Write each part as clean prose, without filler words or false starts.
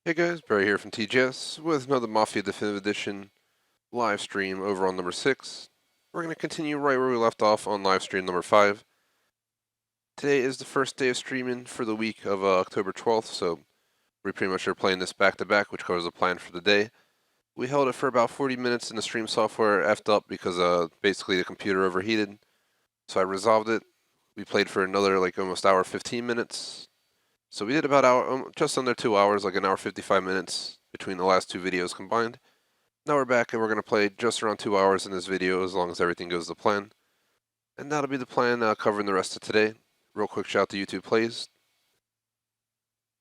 Hey guys, Barry here from TGS with another Mafia Definitive Edition live stream over on number 6. We're going to continue right where we left off on live stream number 5. Today is the first day of streaming for the week of October 12th, so we pretty much are playing this back to back, which covers the plan for the day. We held it for about 40 minutes and the stream software effed up because basically the computer overheated, so I resolved it. We played for another almost hour 15 minutes. So we did about just under 2 hours, like an hour 55 minutes between the last two videos combined. Now we're back and we're going to play just around 2 hours in this video as long as everything goes to plan. And that'll be the plan covering the rest of today. Real quick shout to YouTube plays.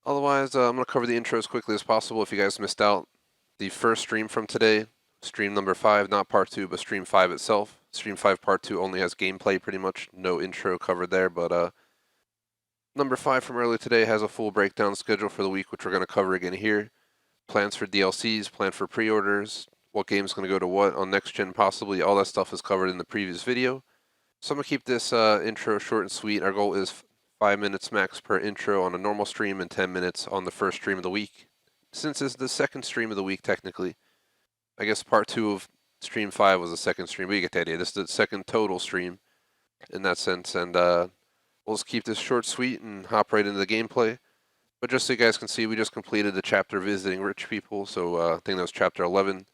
Otherwise, I'm going to cover the intro as quickly as possible if you guys missed out. The first stream from today, stream number 5, not part 2, but stream 5 itself. Stream 5 part 2 only has gameplay pretty much, no intro covered there, but number 5 from earlier today has a full breakdown schedule for the week, which we're going to cover again here. Plans for DLCs, plan for pre-orders, what game's going to go to what on next gen possibly, all that stuff is covered in the previous video. So I'm going to keep this intro short and sweet. Our goal is 5 minutes max per intro on a normal stream and 10 minutes on the first stream of the week. Since it's the second stream of the week technically, I guess part 2 of stream 5 was the second stream, but you get the idea. This is the second total stream in that sense, and we'll just keep this short, sweet, and hop right into the gameplay. But just so you guys can see, we just completed the chapter visiting rich people, so I think that was chapter 11.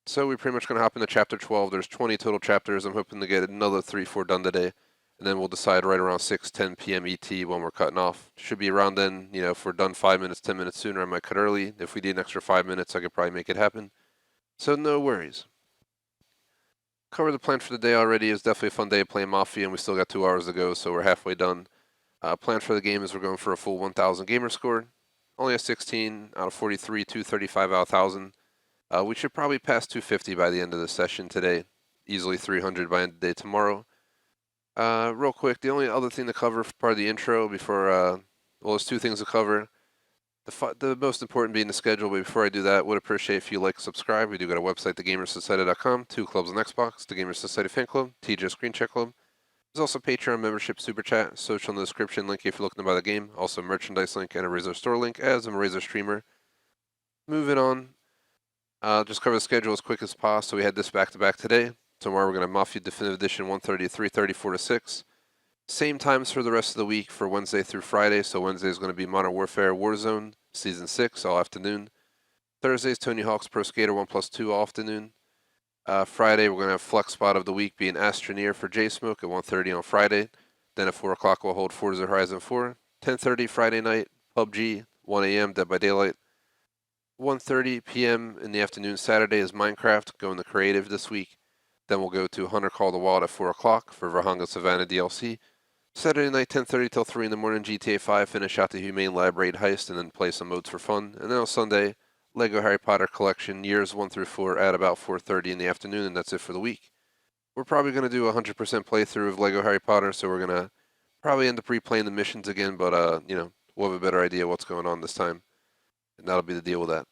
So we're pretty much going to hop into chapter 12. There's 20 total chapters. I'm hoping to get another 3-4 done today. And then we'll decide right around 6-10 p.m. ET when we're cutting off. Should be around then, if we're done 5 minutes, 10 minutes sooner, I might cut early. If we need an extra 5 minutes, I could probably make it happen. So no worries. Cover the plan for the day already. It's definitely a fun day playing Mafia, and we still got 2 hours to go, so we're halfway done. Plan for the game is we're going for a full 1,000 gamer score. Only a 16 out of 43, 235 out of 1,000. We should probably pass 250 by the end of the session today. Easily 300 by the end of the day tomorrow. Real quick, the only other thing to cover for part of the intro before, well, there's 2 things to cover. The most important being the schedule, but before I do that, would appreciate if you like and subscribe. We do got a website, thegamersociety.com, 2 clubs on Xbox, the Gamers Society Fan Club, TJ Screen Check Club. There's also Patreon membership, Superchat, social in the description link if you're looking to buy the game. Also merchandise link and a Razor store link as I'm a Razor streamer. Moving on, just cover the schedule as quick as possible. So we had this back-to-back today. Tomorrow we're going to have Mafia Definitive Edition 1:30 to 3:30, 4 to 6. Same times for the rest of the week for Wednesday through Friday. So Wednesday is going to be Modern Warfare Warzone Season 6 all afternoon. Thursday is Tony Hawk's Pro Skater 1+2 all afternoon. Friday, we're going to have Flex Spot of the Week being Astroneer for J-Smoke at 1:30 on Friday. Then at 4 o'clock, we'll hold Forza Horizon 4. 10:30 Friday night, PUBG. 1 a.m., Dead by Daylight. 1:30 p.m. in the afternoon Saturday is Minecraft, going to creative this week. Then we'll go to Hunter Call the Wild at 4 o'clock for Vahanga Savannah DLC. Saturday night, 10:30 till 3 in the morning, GTA 5, finish out the Humane Lab Raid heist, and then play some modes for fun. And then on Sunday, Lego Harry Potter Collection, years 1 through 4 at about 4:30 in the afternoon, and that's it for the week. We're probably going to do a 100% playthrough of Lego Harry Potter, so we're going to probably end up replaying the missions again, but, we'll have a better idea what's going on this time, and that'll be the deal with that.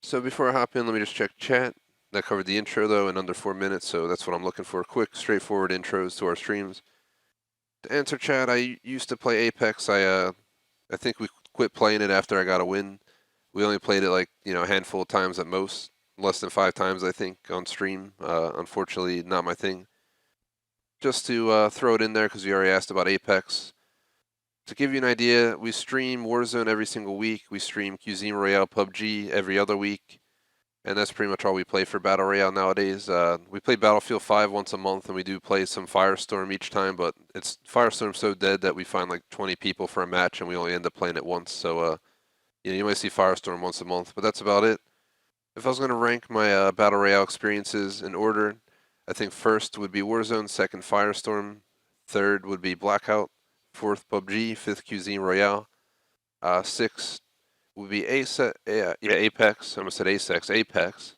So before I hop in, let me just check chat. That covered the intro, though, in under 4 minutes, so that's what I'm looking for. Quick, straightforward intros to our streams. To answer chat, I used to play Apex. I think we quit playing it after I got a win. We only played it a handful of times at most. Less than 5 times, I think, on stream. Unfortunately, not my thing. Just to throw it in there, because you already asked about Apex. To give you an idea, we stream Warzone every single week. We stream Cuisine Royale PUBG every other week. And that's pretty much all we play for Battle Royale nowadays. We play Battlefield 5 once a month, and we do play some Firestorm each time, but Firestorm's so dead that we find like 20 people for a match, and we only end up playing it once. So, you might see Firestorm once a month, but that's about it. If I was going to rank my Battle Royale experiences in order, I think first would be Warzone, second Firestorm, third would be Blackout, fourth PUBG, fifth Cuisine Royale, sixth would be Apex. I almost said Apex.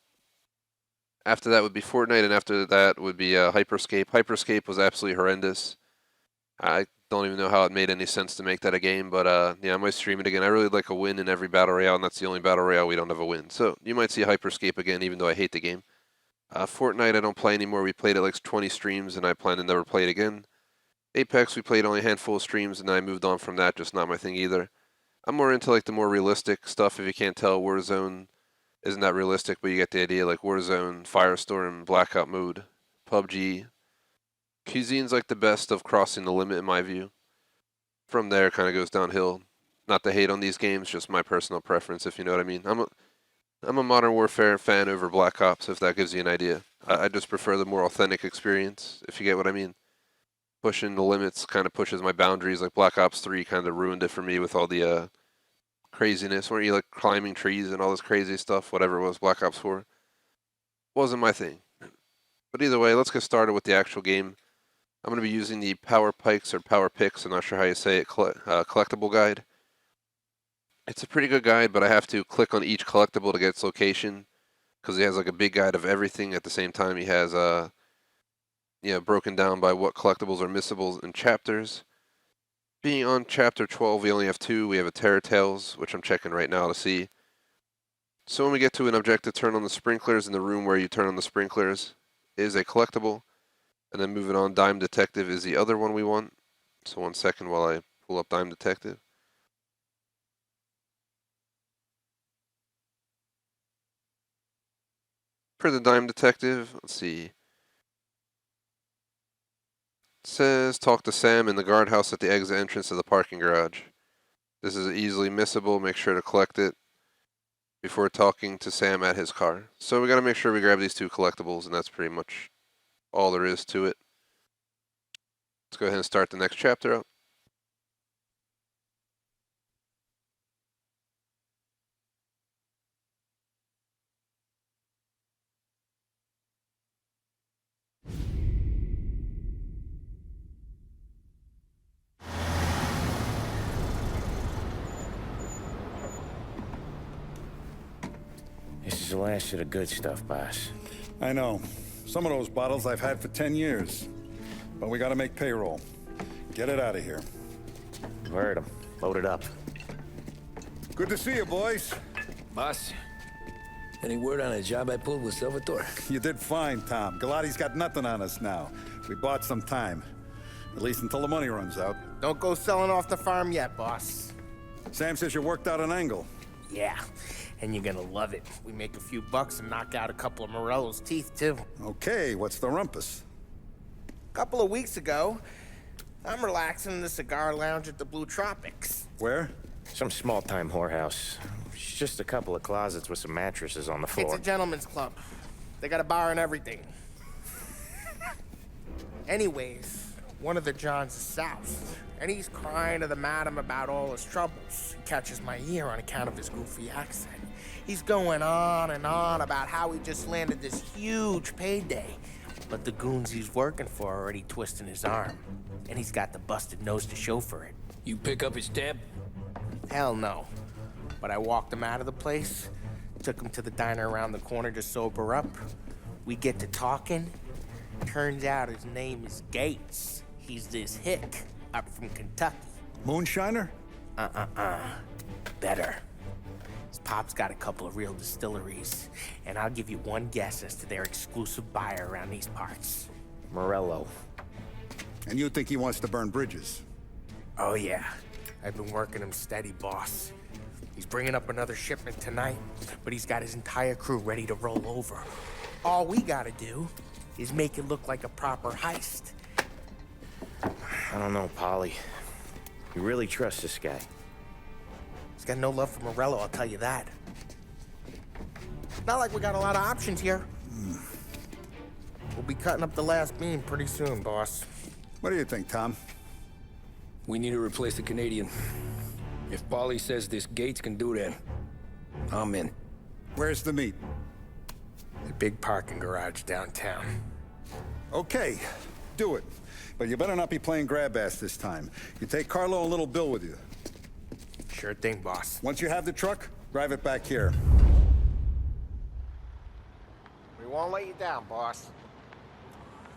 After that would be Fortnite, and after that would be Hyperscape. Hyperscape was absolutely horrendous. I don't even know how it made any sense to make that a game, but I might stream it again. I really like a win in every Battle Royale, and that's the only Battle Royale we don't have a win. So you might see Hyperscape again, even though I hate the game. Fortnite I don't play anymore. We played it like 20 streams, and I plan to never play it again. Apex we played only a handful of streams, and I moved on from that, just not my thing either. I'm more into like the more realistic stuff. If you can't tell, Warzone isn't that realistic, but you get the idea. Like Warzone, Firestorm, Blackout Mode, PUBG. Cuisine's like the best of crossing the limit in my view. From there, kind of goes downhill. Not to hate on these games, just my personal preference, if you know what I mean. I'm a Modern Warfare fan over Black Ops, if that gives you an idea. I just prefer the more authentic experience, if you get what I mean. Pushing the limits kind of pushes my boundaries. Like Black Ops 3 kind of ruined it for me with all the craziness. Weren't you like climbing trees and all this crazy stuff? Whatever it was, Black Ops 4. Wasn't my thing. But either way, let's get started with the actual game. I'm going to be using the Power Pikes or Power Picks, I'm not sure how you say it, collectible guide. It's a pretty good guide, but I have to click on each collectible to get its location, because he has like a big guide of everything. At the same time, he has broken down by what collectibles are missables in chapters. Being on chapter 12, we only have 2. We have a Terror Tales, which I'm checking right now to see. So when we get to an objective, turn on the sprinklers. In the room where you turn on the sprinklers is a collectible. And then moving on, Dime Detective is the other one we want. So 1 second while I pull up Dime Detective. For the Dime Detective, let's see. It says, talk to Sam in the guardhouse at the exit entrance of the parking garage. This is easily missable. Make sure to collect it before talking to Sam at his car. So we got to make sure we grab these 2 collectibles, and that's pretty much all there is to it. Let's go ahead and start the next chapter up. This is the last of the good stuff, boss. I know. Some of those bottles I've had for 10 years. But we gotta make payroll. Get it out of here. Heard him. Load it up. Good to see you, boys. Boss, any word on a job I pulled with Salvatore? You did fine, Tom. Galati's got nothing on us now. We bought some time. At least until the money runs out. Don't go selling off the farm yet, boss. Sam says you worked out an angle. Yeah, and you're gonna love it. We make a few bucks and knock out a couple of Morello's teeth, too. Okay, what's the rumpus? A couple of weeks ago, I'm relaxing in the cigar lounge at the Blue Tropics. Where? Some small-time whorehouse. It's just a couple of closets with some mattresses on the It's floor. a gentleman's club. They got a bar and everything. Anyways, one of the Johns is south, and he's crying to the madam about all his troubles. He catches my ear on account of his goofy accent. He's going on and on about how he just landed this huge payday, but the goons he's working for are already twisting his arm, and he's got the busted nose to show for it. You pick up his tab? Hell no. But I walked him out of the place, took him to the diner around the corner to sober up. We get to talking. Turns out his name is Gates. He's this hick up from Kentucky. Moonshiner? Better. His pop's got a couple of real distilleries, and I'll give you one guess as to their exclusive buyer around these parts. Morello. And you think he wants to burn bridges? Oh yeah, I've been working him steady, boss. He's bringing up another shipment tonight, but he's got his entire crew ready to roll over. All we gotta do is make it look like a proper heist. I don't know, Polly. You really trust this guy? He's got no love for Morello, I'll tell you that. Not like we got a lot of options here. We'll be cutting up the last beam pretty soon, boss. What do you think, Tom? We need to replace the Canadian. If Polly says this Gates can do that, I'm in. Where's the meat? The big parking garage downtown. Okay, do it. But you better not be playing grab ass this time. You take Carlo and Little Bill with you. Sure thing, boss. Once you have the truck, drive it back here. We won't let you down, boss.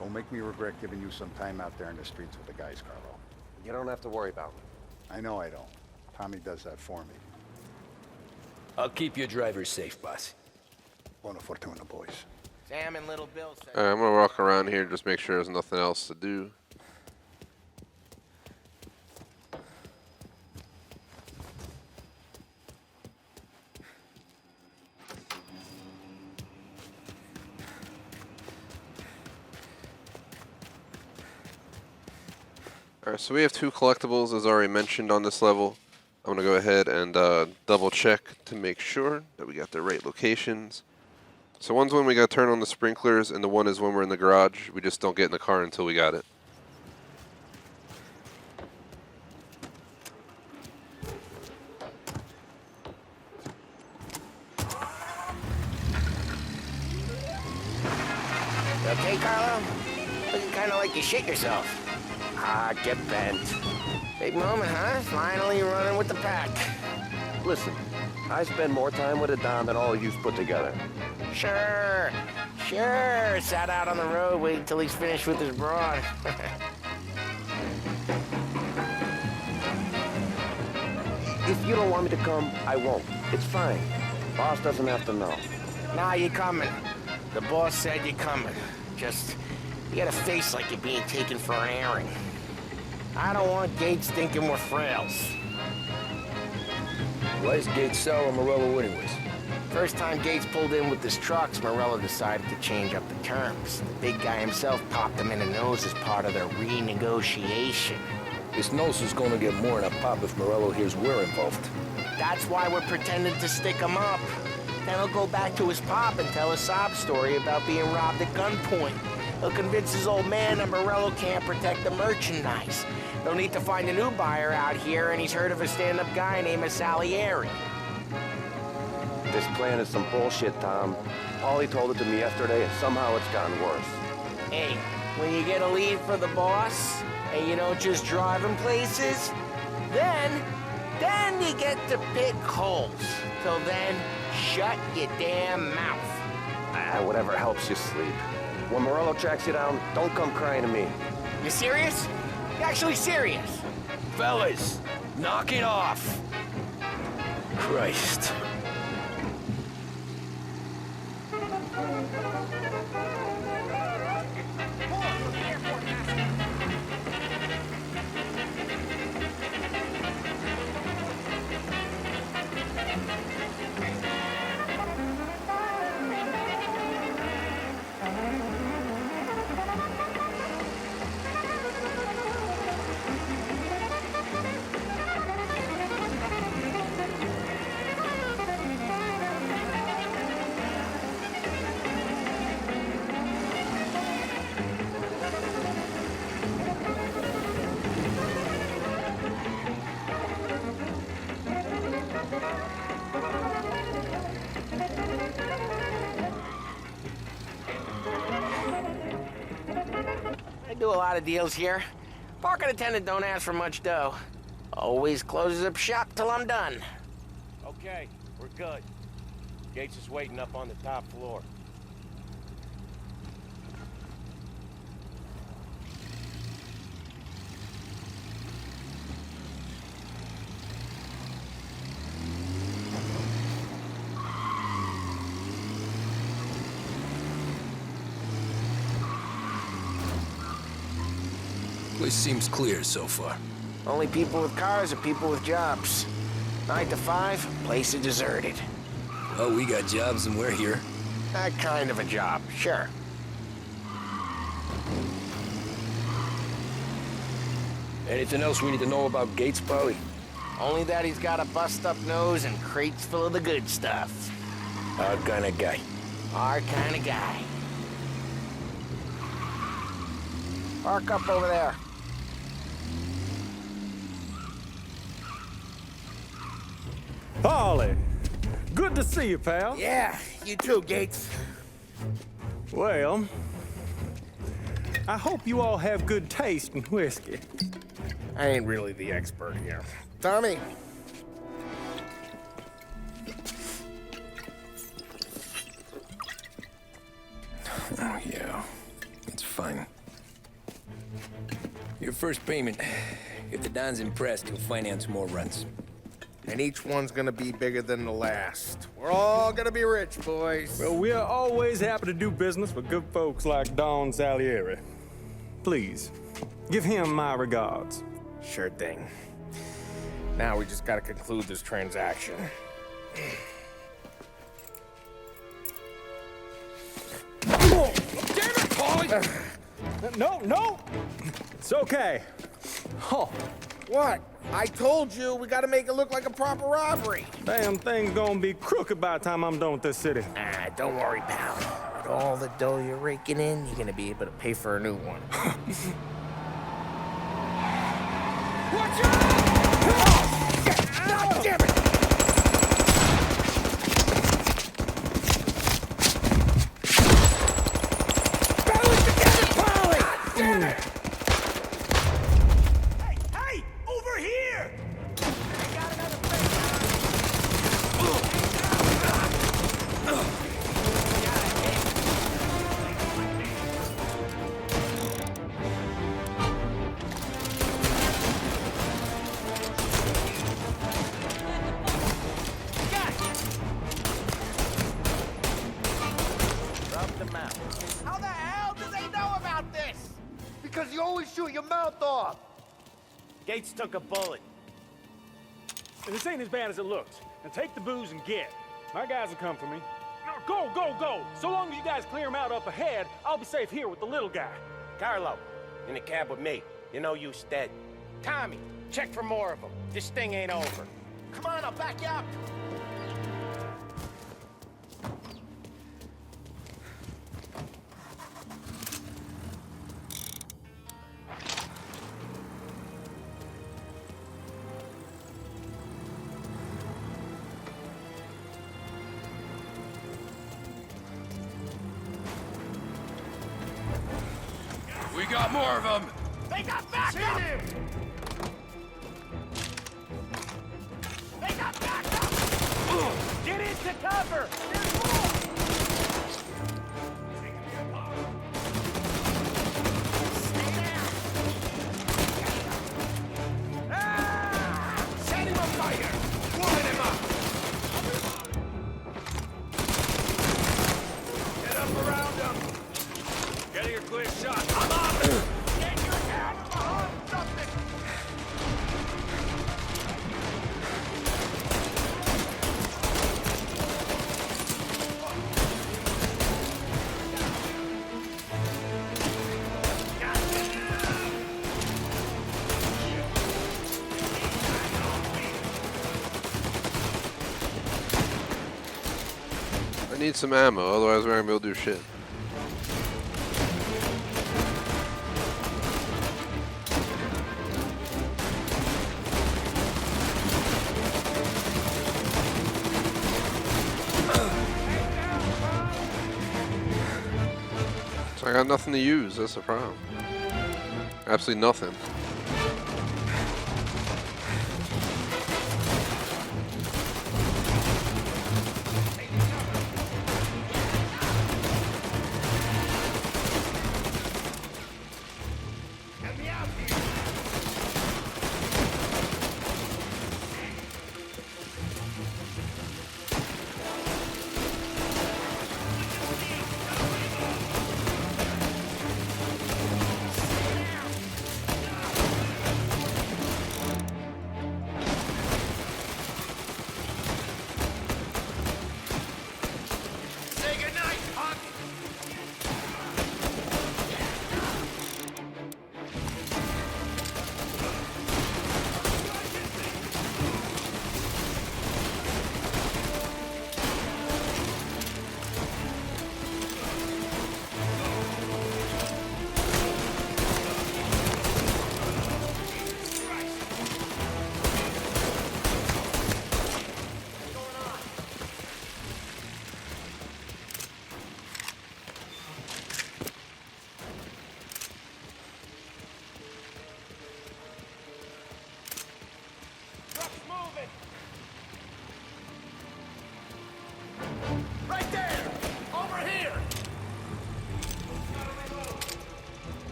Don't make me regret giving you some time out there in the streets with the guys, Carlo. You don't have to worry about me. I know I don't. Tommy does that for me. I'll keep your drivers safe, boss. Buona fortuna, boys. Sam and Little Bill said... I'm going to walk around here, just make sure there's nothing else to do. Alright, so we have 2 collectibles as already mentioned on this level. I'm going to go ahead and double check to make sure that we got the right locations. So one's when we got to turn on the sprinklers, and the one is when we're in the garage. We just don't get in the car until we got it. You okay, Carlo? Looking kind of like you shit yourself. Ah, get bent. Big moment, huh? Finally running with the pack. Listen, I spend more time with a Don than all of you put together. Sure. Sat out on the road waiting till he's finished with his broad. If you don't want me to come, I won't. It's fine. Boss doesn't have to know. Nah, you're coming. The boss said you're coming. Just, you got a face like you're being taken for an airing. I don't want Gates thinking we're frails. Why is Gates sour on Morello anyways? First time Gates pulled in with his trucks, Morello decided to change up the terms. The big guy himself popped him in the nose as part of their renegotiation. His nose is gonna get more than a pop if Morello hears we're involved. That's why we're pretending to stick him up. Then he'll go back to his pop and tell a sob story about being robbed at gunpoint. He'll convince his old man that Morello can't protect the merchandise. They'll need to find a new buyer out here, and he's heard of a stand-up guy named Salieri. This plan is some bullshit, Tom. Paulie told it to me yesterday, and somehow it's gotten worse. Hey, when you get a lead for the boss, and you don't just drive him places, then you get to pick holes. Till then, shut your damn mouth. Whatever helps you sleep. When Morello tracks you down, don't come crying to me. You serious? You actually serious? Fellas, knock it off! Christ. I do a lot of deals here. Parking attendant don't ask for much dough. Always closes up shop till I'm done. Okay, we're good. Gates is waiting up on the top floor. Place seems clear so far. Only people with cars are people with jobs. 9 to 5, place is deserted. Oh, we got jobs and we're here. That kind of a job, sure. Anything else we need to know about Gates, Paulie? Only that he's got a bust-up nose and crates full of the good stuff. Our kind of guy. Our kind of guy. Park up over there. Paulie, good to see you, pal. Yeah, you too, Gates. Well, I hope you all have good taste in whiskey. I ain't really the expert here. Tommy. Oh, yeah. It's fine. Your first payment. If the Don's impressed, he'll finance more runs. And each one's gonna be bigger than the last. We're all gonna be rich, boys. Well, we're always happy to do business with good folks like Don Salieri. Please, give him my regards. Sure thing. Now we just gotta conclude this transaction. No, it's okay. Oh, What? I told you, we gotta make it look like a proper robbery. damn thing's gonna be crooked by the time I'm done with this city. Ah, don't worry, pal. With all the dough you're raking in, you're gonna be able to pay for a new one. Watch out! Oh, shit! God damn it! Battle it together, Polly! God damn it! Hey! Over here! How the hell do they know about this? Because you always shoot your mouth off. Gates took a bullet. And this ain't as bad as it looks. Now take the booze and get. My guys will come for me. Now go, go, go! So long as you guys clear him out up ahead, I'll be safe here with the little guy. Carlo, in the cab with me. You know you stead. Tommy, check for more of them. This thing ain't over. Come on, I'll back you up. We got more of them! They got backup! They got backup! Get into cover! There's more! Stay down! Ah! Set him afire! Warm him up! Get up around them! Getting a clear shot. I'm up! Get your hands behind something! I need some ammo, otherwise we're not gonna be able to do shit. So I got nothing to use, that's the problem. Absolutely nothing.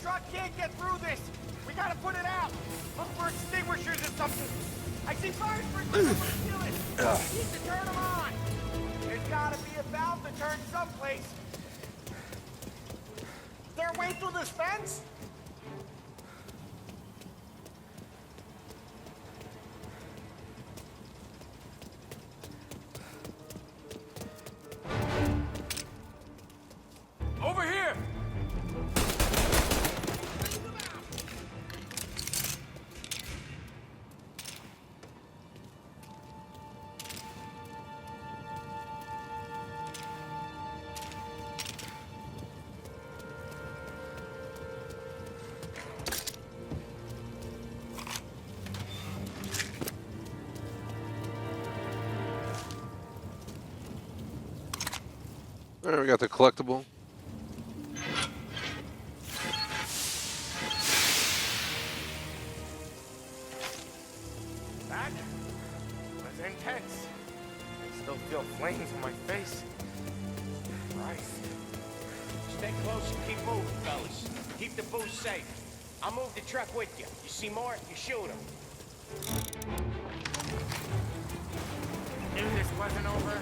truck can't get through this. We gotta put it out. Look for extinguishers or something. I see fire sprinklers. Kill it. We need to turn them on. There's gotta be a valve to turn someplace. Is there a way through this fence? Over here! All right, we got the collectible. That was intense. I still feel flames on my face. Christ. Stay close and keep moving, fellas. Keep the booze safe. I'll move the truck with you. You see more, you shoot him. Knew this wasn't over.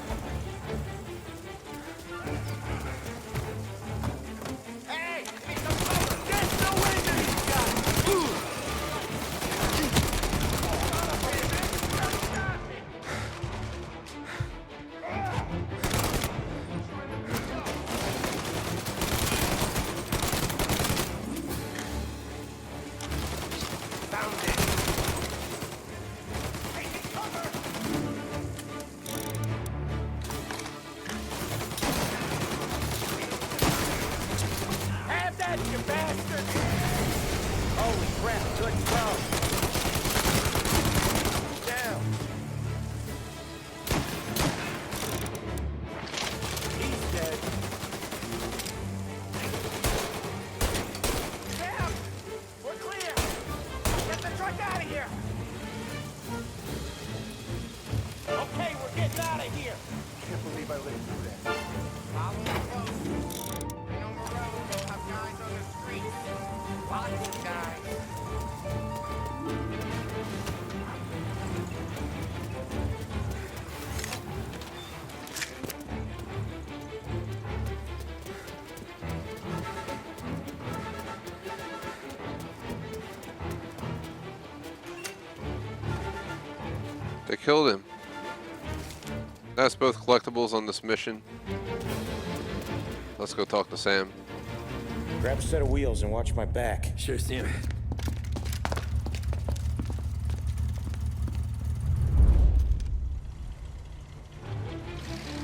Hey! Need some cover! Get no wind in these guys! Found it! Taking cover! Have that, you bastard! Holy crap, good throw! Down! He's dead. Damn! We're clear! Get the truck out of here! Okay, we're getting out of here! Can't believe I lived through that. Follow me close. You know Morello will have guys on the streets. Lots of guys. They killed him. That's both collectibles on this mission. Let's go talk to Sam. Grab a set of wheels and watch my back. Sure, Sam.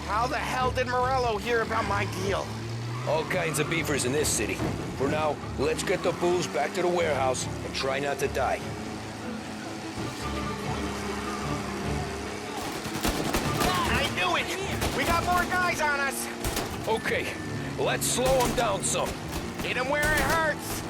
How the hell did Morello hear about my deal? All kinds of beefers in this city. For now, let's get the booze back to the warehouse and try not to die. I knew it! We got more guys on us! Okay, let's slow them down some. Hit him where it hurts!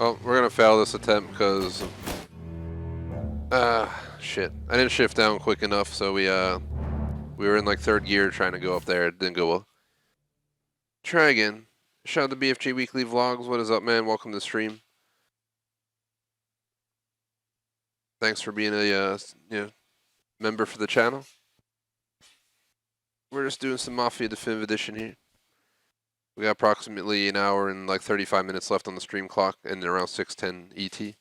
Oh, we're gonna fail this attempt because shit. I didn't shift down quick enough, so we were in like third gear trying to go up there. It didn't go well. Try again. Shout out to BFG Weekly Vlogs. What is up, man? Welcome to the stream. Thanks for being a member for the channel. We're just doing some Mafia Definitive Edition here. We got approximately an hour and like 35 minutes left on the stream clock, and around 6:10 ET.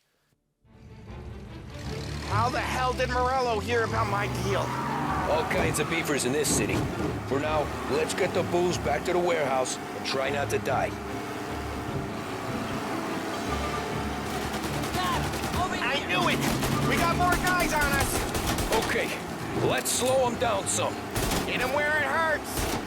How the hell did Morello hear about my deal? All kinds of beefers in this city. For now, let's get the booze back to the warehouse and try not to die. I knew it! We got more guys on us! Okay, let's slow them down some. Hit him where it hurts!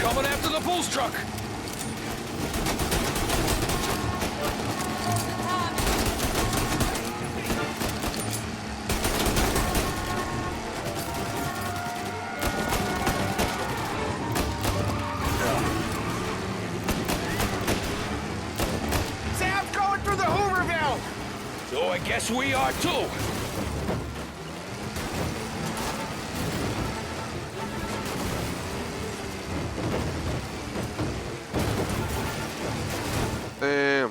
coming after the Bulls truck! Sam's going through the Hooverville! So I guess we are too! Damn.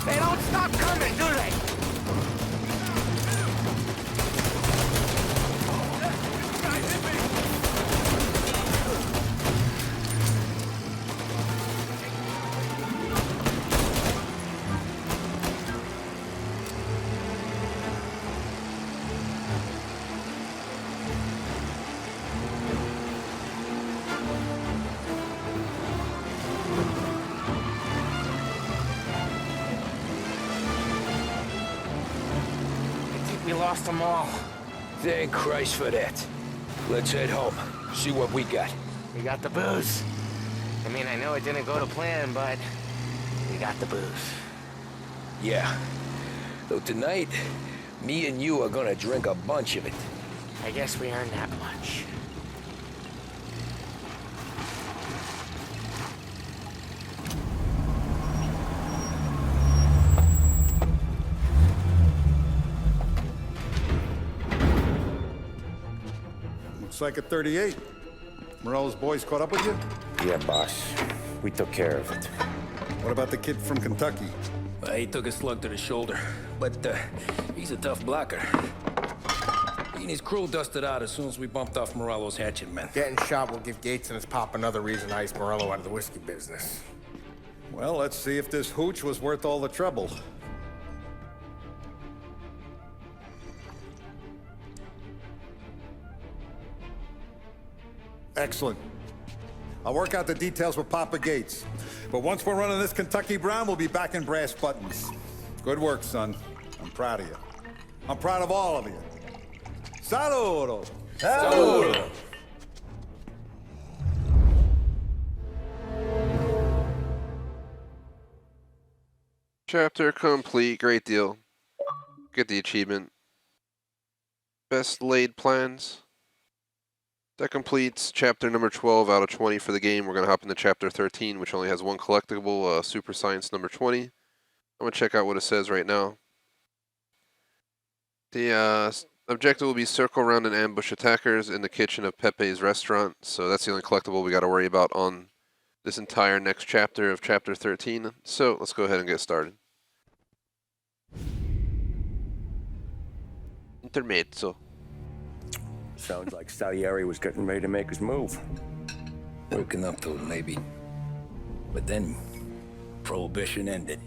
They don't stop coming, do they? We lost them all. Thank Christ for that. Let's head home. See what we got. We got the booze. I mean, I know it didn't go to plan, but we got the booze. Yeah. Though tonight, me and you are gonna drink a bunch of it. I guess we earned that much. Looks like a 38. Morello's boys caught up with you? Yeah, boss. We took care of it. What about the kid from Kentucky? He took a slug to the shoulder, but he's a tough blocker. He and his crew dusted out as soon as we bumped off Morello's hatchet men. Getting shot will give Gates and his pop another reason to ice Morello out of the whiskey business. Well, let's see if this hooch was worth all the trouble. Excellent. I'll work out the details with Papa Gates. But once we're running this Kentucky Brown, we'll be back in brass buttons. Good work, son. I'm proud of you. I'm proud of all of you. Saludo! Saludo! Chapter complete. Great deal. Get the achievement. Best laid plans. That completes chapter number 12 out of 20 for the game. We're going to hop into chapter 13, which only has one collectible, Super Science number 20. I'm going to check out what it says right now. The objective will be circle around and ambush attackers in the kitchen of Pepe's restaurant. So that's the only collectible we got to worry about on this entire next chapter of chapter 13. So let's go ahead and get started. Intermezzo. Sounds like Salieri was getting ready to make his move. Working up to it, maybe. But then, Prohibition ended,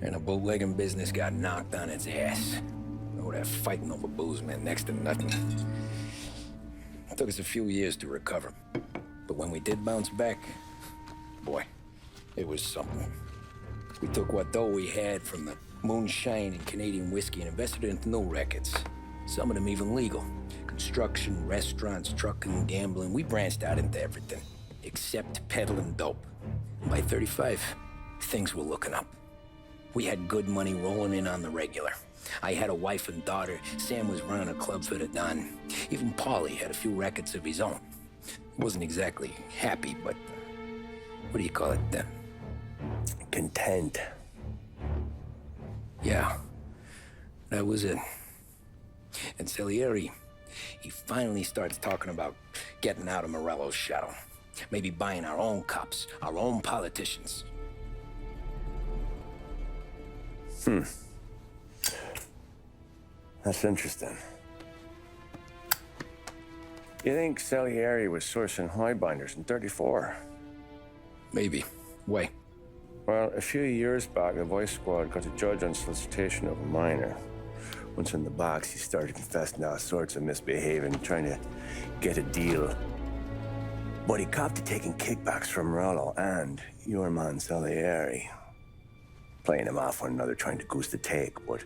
and the bootlegging business got knocked on its ass. Oh, that fighting over booze meant next to nothing. It took us a few years to recover. But when we did bounce back, boy, it was something. We took what dough we had from the moonshine and Canadian whiskey and invested it into new rackets. Some of them even legal. Construction, restaurants, trucking, gambling. We branched out into everything, except peddling dope. By 35, things were looking up. We had good money rolling in on the regular. I had a wife and daughter. Sam was running a club for the Don. Even Paulie had a few rackets of his own. Wasn't exactly happy, but what do you call it then? Content. Yeah, that was it. And Salieri, he finally starts talking about getting out of Morello's shadow. Maybe buying our own cops, our own politicians. That's interesting. You think Salieri was sourcing highbinders in 34? Maybe. Why? Well, a few years back, the Vice Squad got a judge on solicitation of a minor. Once in the box, he started confessing all sorts of misbehaving, trying to get a deal. But he copped to taking kickbacks from Morello and your man Salieri. playing him off one another, trying to goose the take. But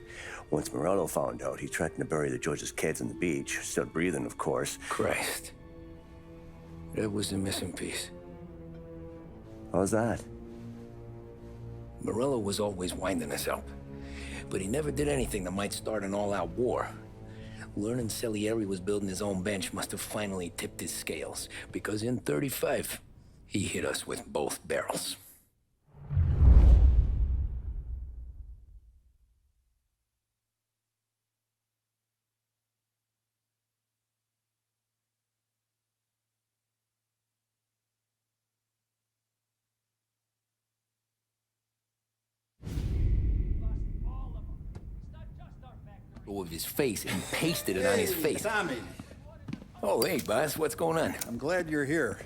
once Morello found out, he threatened to bury the judge's kids on the beach. Still breathing, of course. Christ. That was the missing piece. How's that? Morello was always winding us up, but he never did anything that might start an all-out war. Learning Salieri was building his own bench must have finally tipped his scales, because in 35, he hit us with both barrels. Of his face and pasted it on his face. Tommy. Oh, hey, boss, what's going on? I'm glad you're here.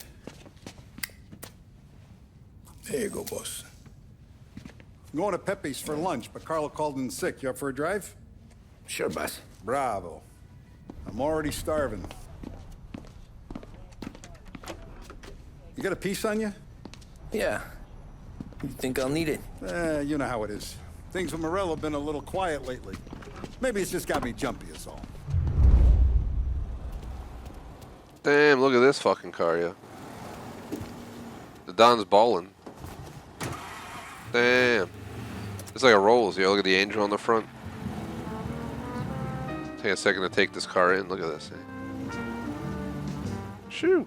There you go, boss. I'm going to Pepe's for lunch, but Carlo called in sick. You up for a drive? Sure, boss. Bravo. I'm already starving. You got a piece on you? Yeah. You think I'll need it? You know how it is. Things with Morello have been a little quiet lately. Maybe it's just got me jumpy is all. Damn, look at this fucking car, yeah. The Don's balling. Damn. It's like a Rolls, yeah. Look at the angel on the front. Take a second to take this car in. Look at this. Eh? Shoo.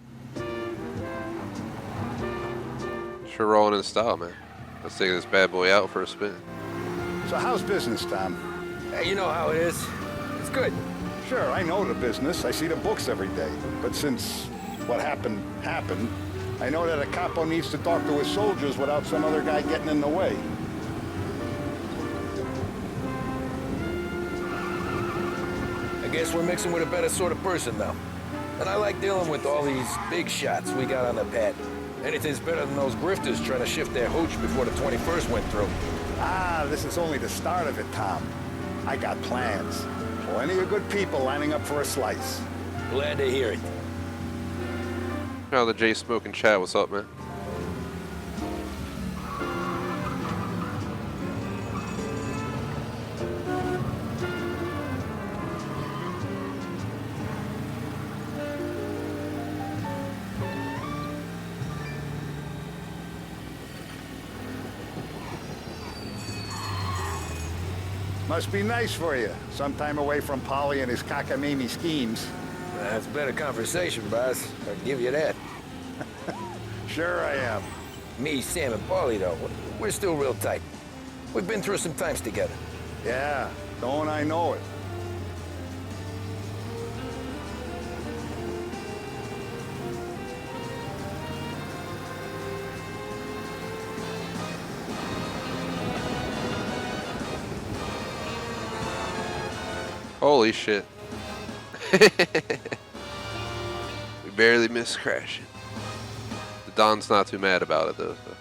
Sure rolling in style, man. Let's take this bad boy out for a spin. So how's business, Tom? Hey, you know how it is. It's good. Sure, I know the business. I see the books every day. But since what happened, I know that a capo needs to talk to his soldiers without some other guy getting in the way. I guess we're mixing with a better sort of person now. And I like dealing with all these big shots we got on the pad. Anything's better than those grifters trying to shift their hooch before the 21st went through. Ah, this is only the start of it, Tom. I got plans. Plenty of good people lining up for a slice. Glad to hear it. Oh, the J Smoking chat. What's up, man? Must be nice for you. Some time away from Polly and his cockamamie schemes. That's better conversation, boss. I'll give you that. Sure I am. Me, Sam, and Paulie, though, we're still real tight. We've been through some times together. Yeah, don't I know it. Holy shit. We barely missed crashing. The Don's not too mad about it, though. So.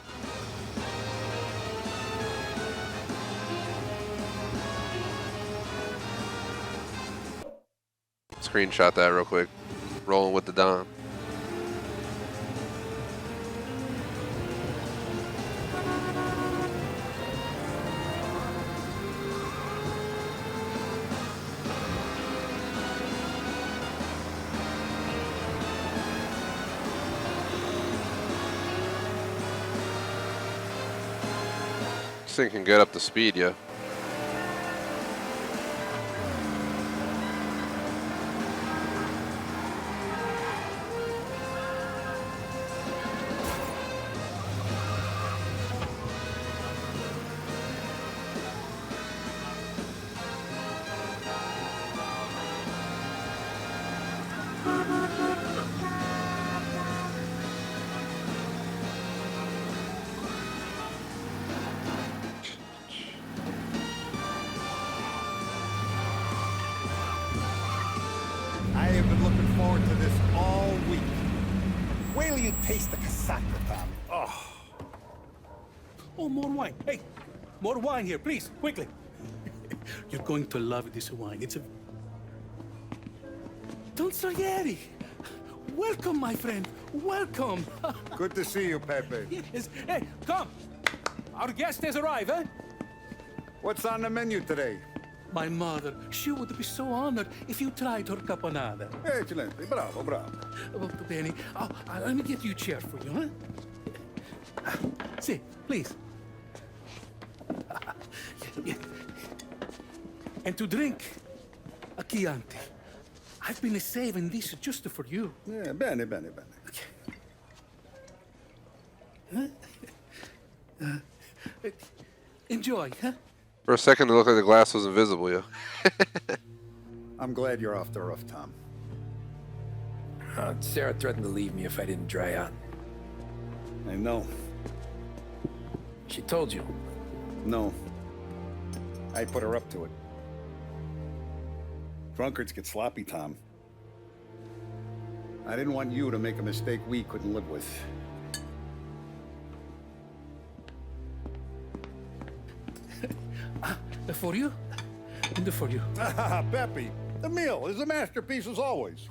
Screenshot that real quick. Rolling with the Don. This thing can get up to speed, yeah. I have been looking forward to this all week. Wait till you taste the casaca, Tom. Oh. Oh, more wine. Hey, more wine here, please, quickly. You're going to love this wine. It's a... Don Salieri. Welcome, my friend. Welcome. Good to see you, Pepe. Yes. Hey, come. Our guest has arrived, eh? What's on the menu today? My mother, she would be so honored if you tried her caponata. Excelente, bravo, bravo. Molto bene. Oh, let me get you a chair for you, huh? See, please. Yeah. And to drink, a Chianti. I've been saving this just for you. Yeah, bene, bene, bene. Enjoy, huh? For a second, it looked like the glass was invisible, yeah. I'm glad you're off the roof, Tom. Sarah threatened to leave me if I didn't dry out. I know. She told you. No. I put her up to it. Drunkards get sloppy, Tom. I didn't want you to make a mistake we couldn't live with. For you? And for you. Peppy, the meal is a masterpiece as always.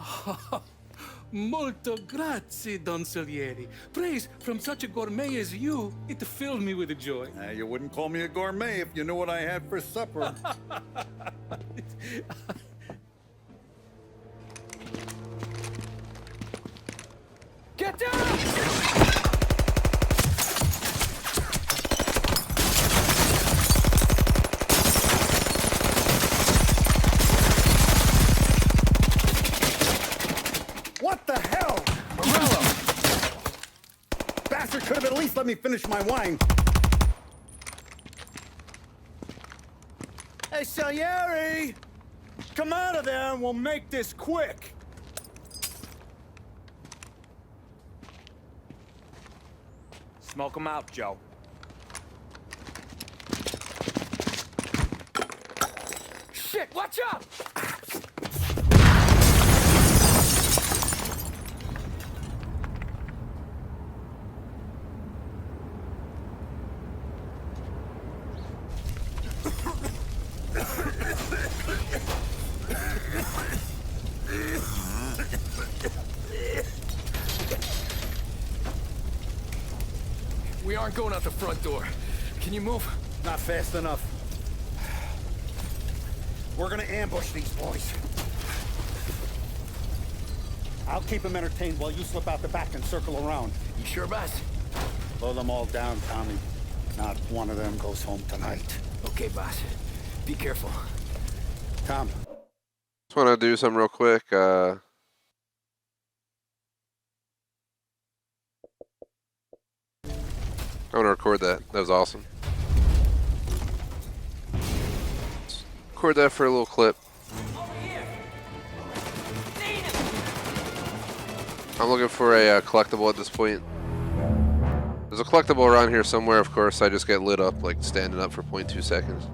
Molto grazie, Don Salieri. Praise from such a gourmet as you, it filled me with joy. You wouldn't call me a gourmet if you knew what I had for supper. Get down! What the hell? Morello! Bastard could have at least let me finish my wine. Hey, Salieri! Come out of there and we'll make this quick. Smoke 'em out, Joe. Shit, watch out! We aren't going out the front door. Can you move? Not fast enough. We're gonna ambush these boys. I'll keep them entertained while you slip out the back and circle around. You sure, boss? Blow them all down, Tommy. Not one of them goes home tonight. Okay, boss. Be careful. Tom. Just want to do something real quick. I want to record that. That was awesome. Just record that for a little clip. I'm looking for a collectible at this point. There's a collectible around here somewhere, of course. I just get lit up, like standing up for 0.2 seconds.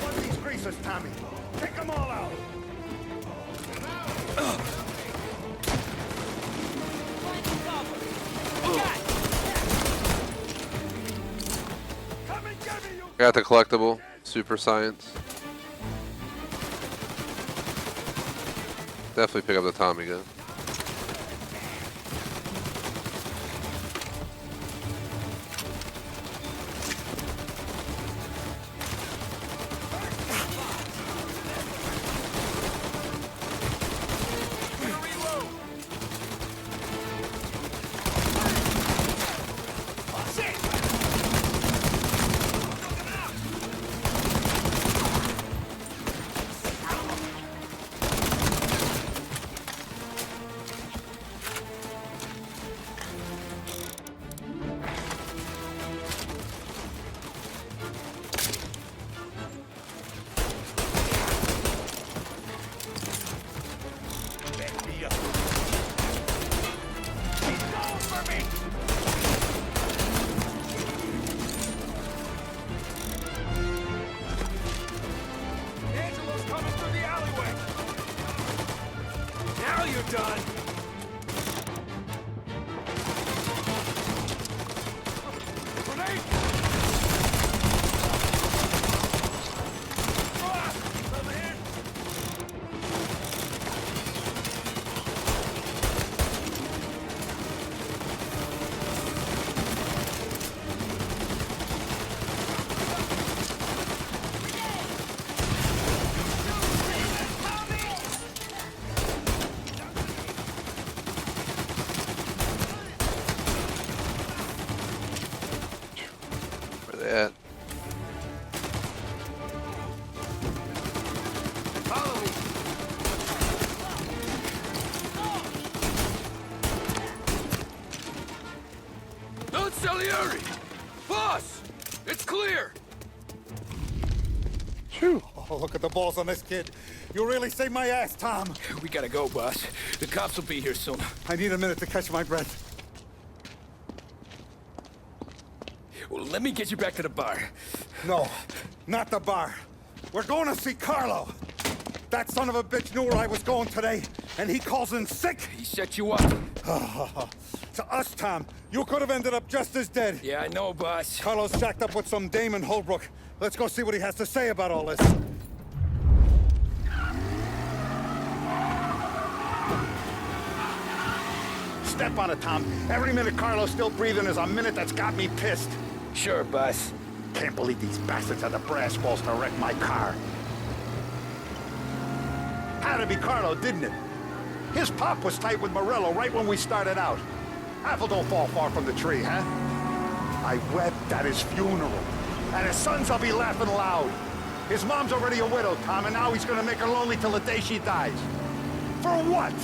One of these greasers, Tommy. Take them all out. Got the collectible, Super Science. Definitely pick up the Tommy gun. you're done. Grenade! Over here! Where they at? Follow me! Don Salieri! Boss! It's clear! Oh, look at the balls on this kid. You really saved my ass, Tom. We gotta go, boss. The cops will be here soon. I need a minute to catch my breath. Well, let me get you back to the bar. No, not the bar. We're going to see Carlo. That son of a bitch knew where I was going today, and he calls in sick. He set you up. To us, Tom, you could have ended up just as dead. Yeah, I know, boss. Carlo's shacked up with some dame in Holbrook. Let's go see what he has to say about all this. Step on it, Tom. Every minute Carlo's still breathing is a minute that's got me pissed. Sure, boss. Can't believe these bastards had the brass balls to wreck my car. Had to be Carlo, didn't it? His pop was tight with Morello right when we started out. Apple don't fall far from the tree, huh? I wept at his funeral. And his sons will be laughing loud. His mom's already a widow, Tom, and now he's gonna make her lonely till the day she dies. For what?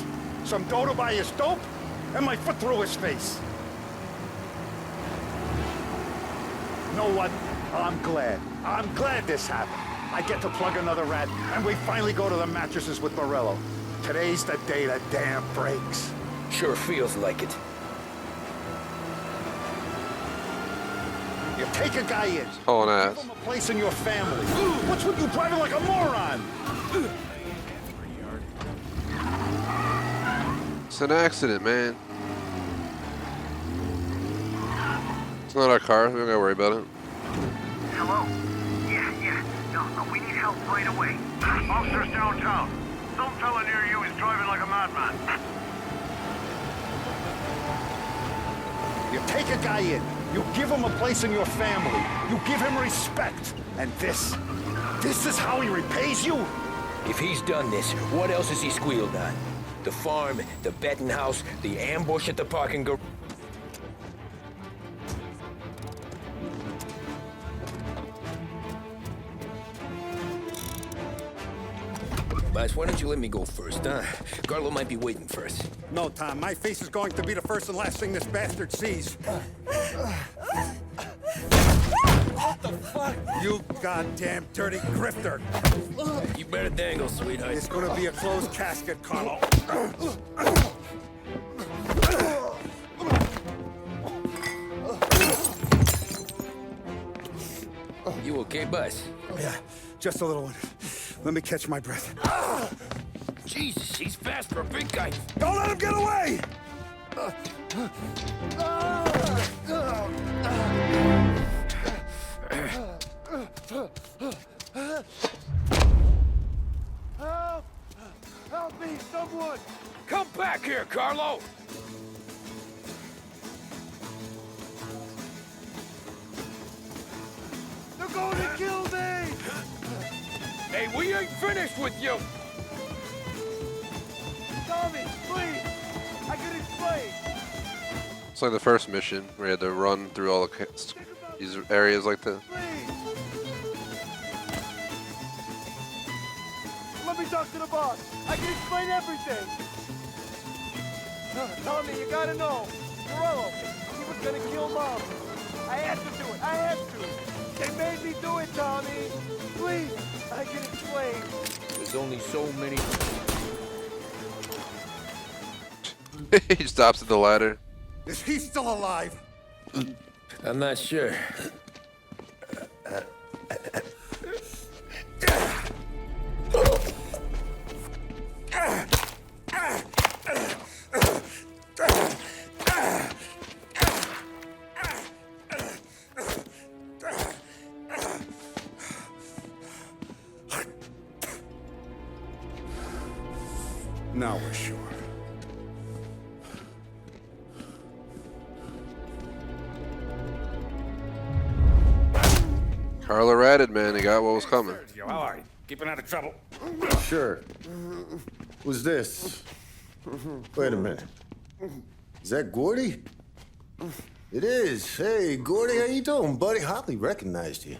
Some dough to buy his dope? And my foot through his face. You know what? I'm glad. I'm glad this happened. I get to plug another rat, and we finally go to the mattresses with Morello. Today's the day the dam breaks. Sure feels like it. You take a guy in. Hauling ass. Give him a place in your family. What's with you driving like a moron? It's an accident, man. It's not our car. We don't gotta worry about it. Hello? Yeah. No, we need help right away. Mobsters downtown. Some fella near you is driving like a madman. You take a guy in. You give him a place in your family. You give him respect. And this is how he repays you? If he's done this, what else has he squealed on? The farm, the betting house, the ambush at the parking garage. Boss, why don't you let me go first, huh? Carlo might be waiting for us. No, Tom. My face is going to be the first and last thing this bastard sees. What the fuck? You goddamn dirty grifter. You better dangle, sweetheart. It's gonna be a closed casket, Carlo. You okay, boss? Yeah, just a little one. Let me catch my breath. Jesus, he's fast for a big guy. Don't let him get away! Help! Help me, someone! Come back here, Carlo! They're going to kill me! Hey, we ain't finished with you! Tommy, please! I can explain! It's like the first mission where you had to run through all these areas like that. Please! Let me talk to the boss. I can explain everything. Tommy, you gotta know. Morello, he was gonna kill Mom. I had to do it. I had to. They made me do it, Tommy. Please, I can explain. There's only so many... He stops at the ladder. Is he still alive? I'm not sure. Now we're sure. Carlo ratted, man. He got what was coming. Sergio, how are you? Keeping out of trouble? Sure. Who's this? Wait a minute. Is that Gordy? It is. Hey, Gordy, how you doing, buddy? Hardly recognized you.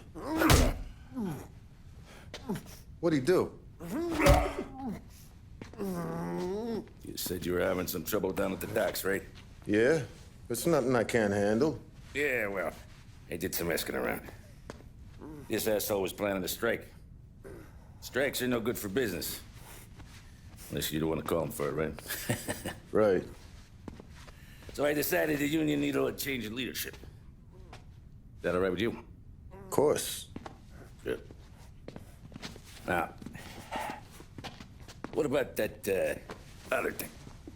What'd he do? You said you were having some trouble down at the docks, right? Yeah? It's nothing I can't handle. Yeah, well, I did some asking around. This asshole was planning a strike. Strikes are no good for business. Unless you don't want to call him for it, right? Right. So I decided the union needed a change in leadership. Is that all right with you? Of course. Good. Now, what about that, other thing?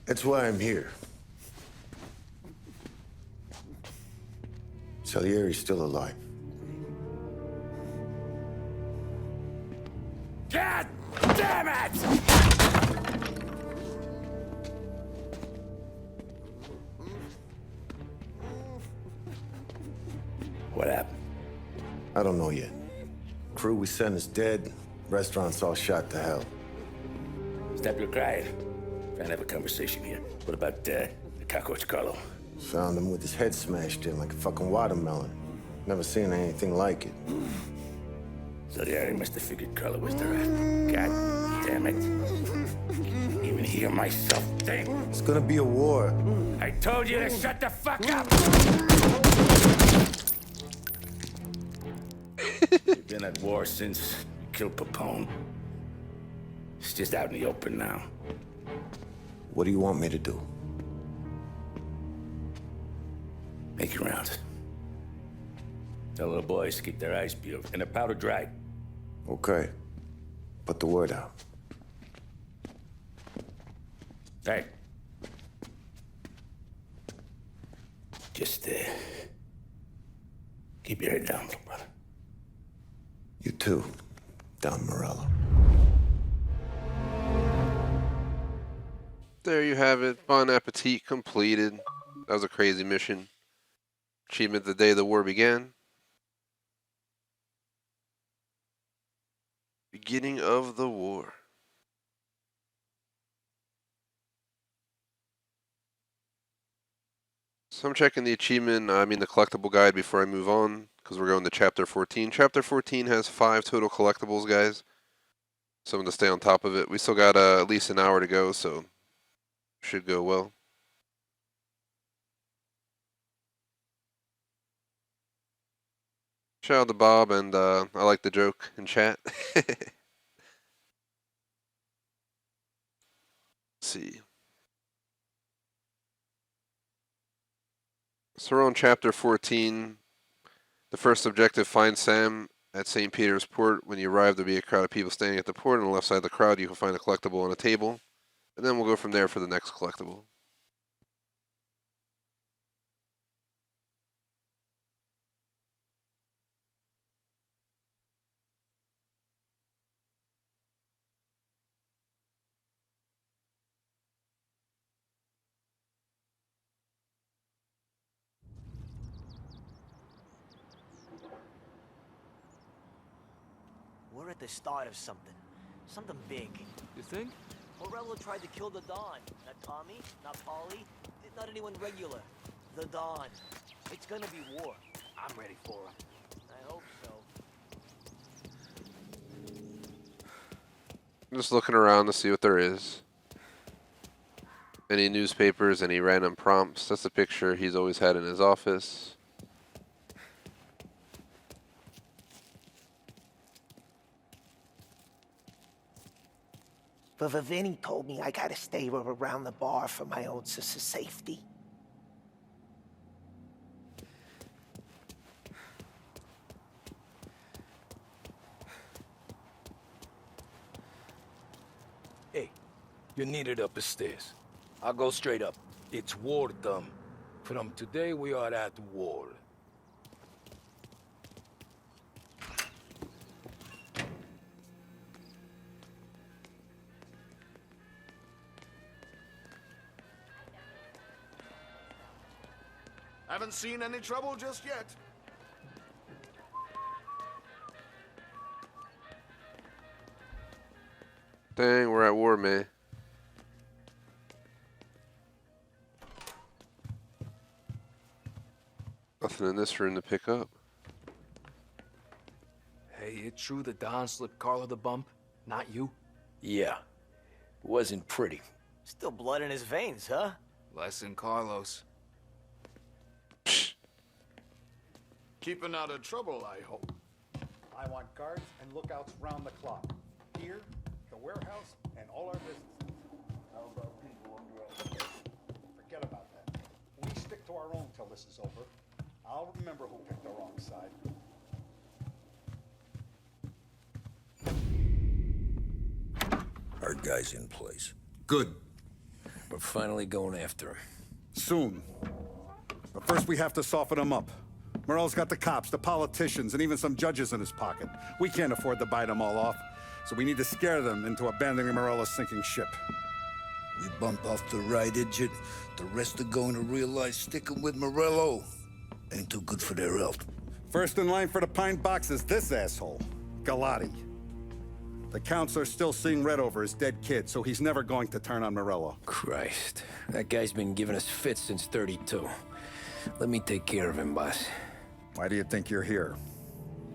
That's why I'm here. Salieri's still alive. God damn it! What happened? I don't know yet. Crew we sent is dead. Restaurant's all shot to hell. Stop your crying. Trying to have a conversation here. What about, the cockroach Carlo? Found him with his head smashed in like a fucking watermelon. Never seen anything like it. So the Ari must have figured Carlo was the rat. God damn it. Even hear myself think. It's gonna be a war. I told you to shut the fuck up! We've been at war since we killed Capone. It's just out in the open now. What do you want me to do? Make your rounds. Tell little boys to keep their eyes peeled and their powder dry. Okay. Put the word out. Hey. Just, keep your head down, little brother. You too, Don Morello. There you have it. Bon appetit completed. That was a crazy mission. Achievement the day the war began. Beginning of the war. So I'm checking the achievement, the collectible guide before I move on, because we're going to Chapter 14. Chapter 14 has 5 total collectibles, guys. So I'm going to stay on top of it. We still got at least an hour to go, so should go well. Shout out to Bob, and I like the joke in chat. Let's see. So we're on Chapter 14. The first objective, find Sam at St. Peter's Port. When you arrive, there'll be a crowd of people standing at the port. On the left side of the crowd, you can find a collectible on a table. And then we'll go from there for the next collectible. We're at the start of something. Something big. You think? Morello tried to kill the Don. Not Tommy, not Paulie, not anyone regular. The Don. It's gonna be war. I'm ready for him. I hope so. I'm just looking around to see what there is. Any newspapers, any random prompts. That's a picture he's always had in his office. But Viviani told me I gotta stay around the bar for my own sister's safety. Hey, you're needed up the stairs. I'll go straight up. It's war, dumb. From today, we are at war. Haven't seen any trouble just yet. Dang, we're at war, man. Nothing in this room to pick up. Hey, it true the Don slipped Carlo the bump? Not you? Yeah. It wasn't pretty. Still blood in his veins, huh? Less than Carlos. Keeping out of trouble, I hope. I want guards and lookouts round the clock. Here, the warehouse, and all our businesses. How about people under? Forget about that. We stick to our own till this is over. I'll remember who picked the wrong side. Our guy's in place. Good. We're finally going after him. Soon. But first we have to soften him up. Morello's got the cops, the politicians, and even some judges in his pocket. We can't afford to bite them all off, so we need to scare them into abandoning Morello's sinking ship. We bump off the right idiot, the rest are going to realize sticking with Morello ain't too good for their health. First in line for the pine box is this asshole, Galati. The counselor's still seeing red over his dead kid, so he's never going to turn on Morello. Christ. That guy's been giving us fits since 32. Let me take care of him, boss. Why do you think you're here?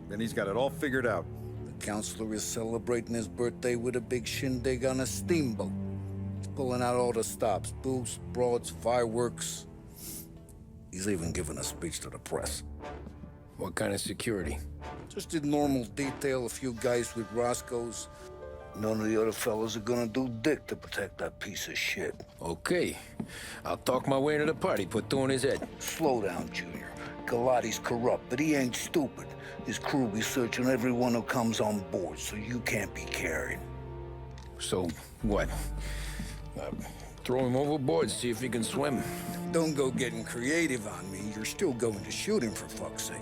Then he's got it all figured out. The counselor is celebrating his birthday with a big shindig on a steamboat. He's pulling out all the stops, booze, broads, fireworks. He's even giving a speech to the press. What kind of security? Just a normal detail, a few guys with Roscoe's. None of the other fellas are gonna do dick to protect that piece of shit. Okay. I'll talk my way into the party, put two in his head. Slow down, Junior. Galati's corrupt, but he ain't stupid. His crew be searching everyone who comes on board, so you can't be carried. So, what? Throw him overboard, see if he can swim. Don't go getting creative on me. You're still going to shoot him, for fuck's sake.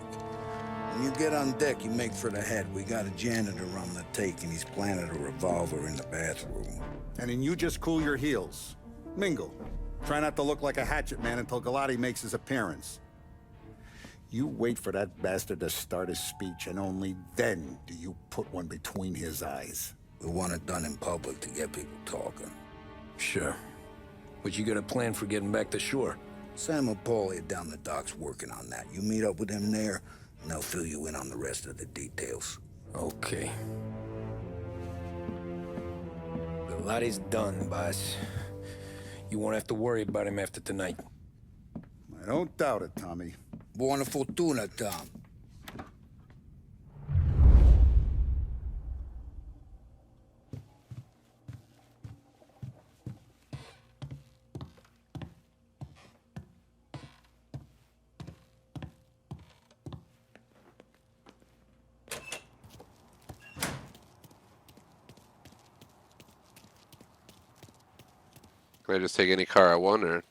When you get on deck, you make for the head. We got a janitor on the take, and he's planted a revolver in the bathroom. And then you just cool your heels. Mingle. Try not to look like a hatchet man until Galati makes his appearance. You wait for that bastard to start his speech, and only then do you put one between his eyes. We want it done in public to get people talking. Sure. But you got a plan for getting back to shore? Sam and Paulie are down the docks working on that. You meet up with them there, and they'll fill you in on the rest of the details. Okay. Galati's done, boss. You won't have to worry about him after tonight. I don't doubt it, Tommy. Buona fortuna, Tom. Can I just take any car I want, or?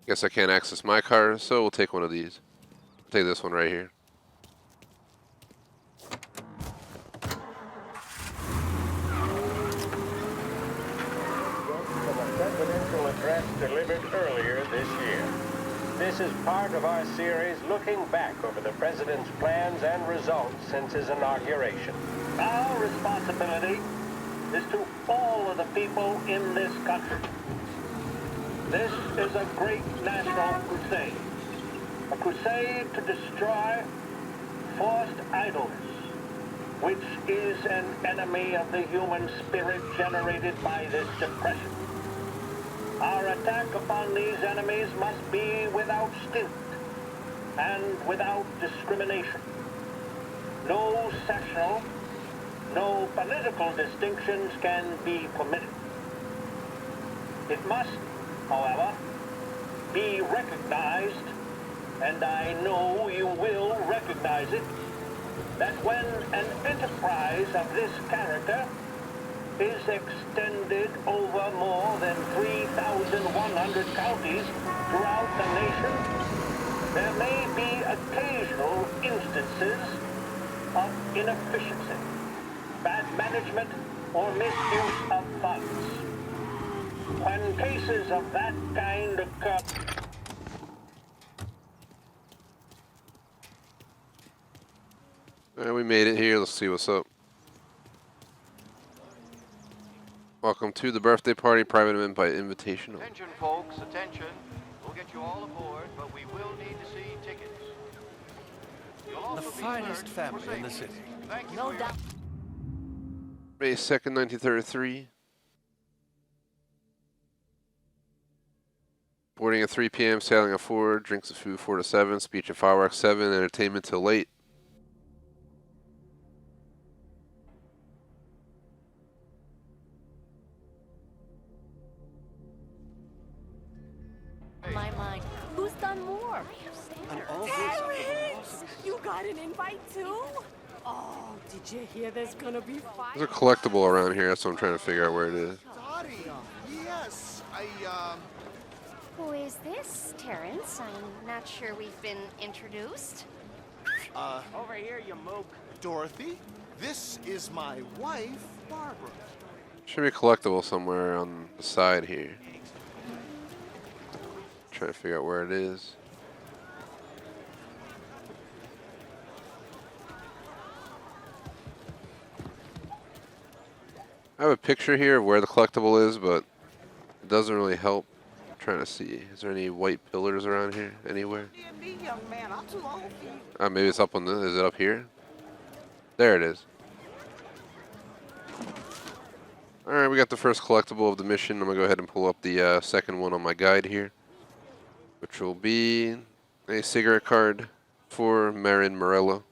Guess I can't access my car, so we'll take one of these. Take this one right here. From a presidential address delivered earlier this year. This is part of our series looking back over the president's plans and results since his inauguration. Our responsibility is to all of the people in this country. This is a great national crusade. A crusade to destroy forced idleness, which is an enemy of the human spirit generated by this depression. Our attack upon these enemies must be without stint and without discrimination. No sectional, no political distinctions can be permitted. It must, however, be recognized, and I know you will recognize it, that when an enterprise of this character is extended over more than 3,100 counties throughout the nation, there may be occasional instances of inefficiency, bad management, or misuse of funds. When cases of that kind occur... Alright, we made it here. Let's see what's up. Welcome to the birthday party, private event by invitation. Attention, folks, attention. We'll get you all aboard, but we will need to see tickets. You'll also The be finest searched family for in the safety. city. Thank you No for your- doubt. May 2nd, 1933. Boarding at 3 p.m., sailing at 4, drinks and food 4 to 7, speech and fireworks 7, entertainment till late. My mind. Who's done more? Terrence! You got an invite too? Oh, did you hear there's gonna be fire? There's a collectible around here, that's what I'm trying to figure out where it is. Dottie, yes, Who is this, Terrence? I'm not sure we've been introduced. Over here, you mook. Dorothy, this is my wife, Barbara. Should be a collectible somewhere on the side here. Trying to figure out where it is. I have a picture here of where the collectible is, but it doesn't really help. I'm trying to see. Is there any white pillars around here anywhere? Me, young man, I'm too old for you. Maybe it's up on the. Is it up here? There it is. Alright, we got the first collectible of the mission. I'm going to go ahead and pull up the second one on my guide here, which will be a cigarette card for Marin Morello.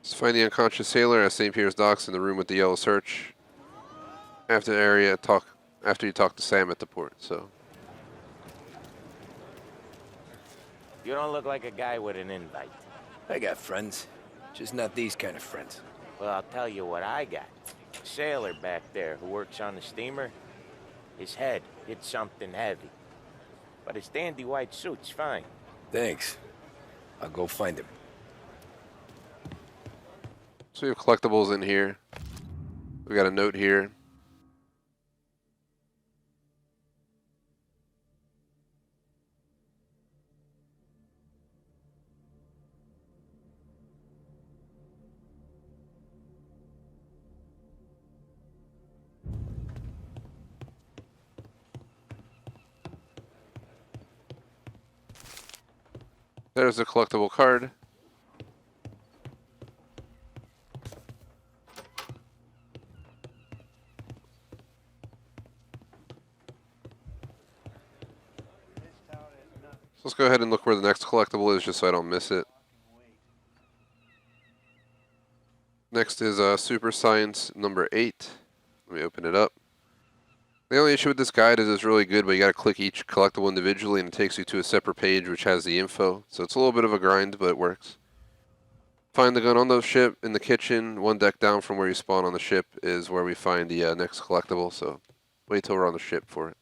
Let's find the unconscious sailor at St. Peter's Docks in the room with the yellow search. After you talk to Sam at the port. So You don't look like a guy with an invite. I got friends, just not these kind of friends. Well, I'll tell you what I got. A sailor back there who works on the steamer. His head hit something heavy. But his dandy white suit's fine. Thanks. I'll go find him. we have collectibles in here. We got a note here. There's a collectible card. So let's go ahead and look where the next collectible is just so I don't miss it. Next is Super Science number 8. Let me open it up. The only issue with this guide is it's really good, but you gotta click each collectible individually and it takes you to a separate page which has the info. So it's a little bit of a grind, but it works. Find the gun on the ship in the kitchen. One deck down from where you spawn on the ship is where we find the next collectible, so wait till we're on the ship for it.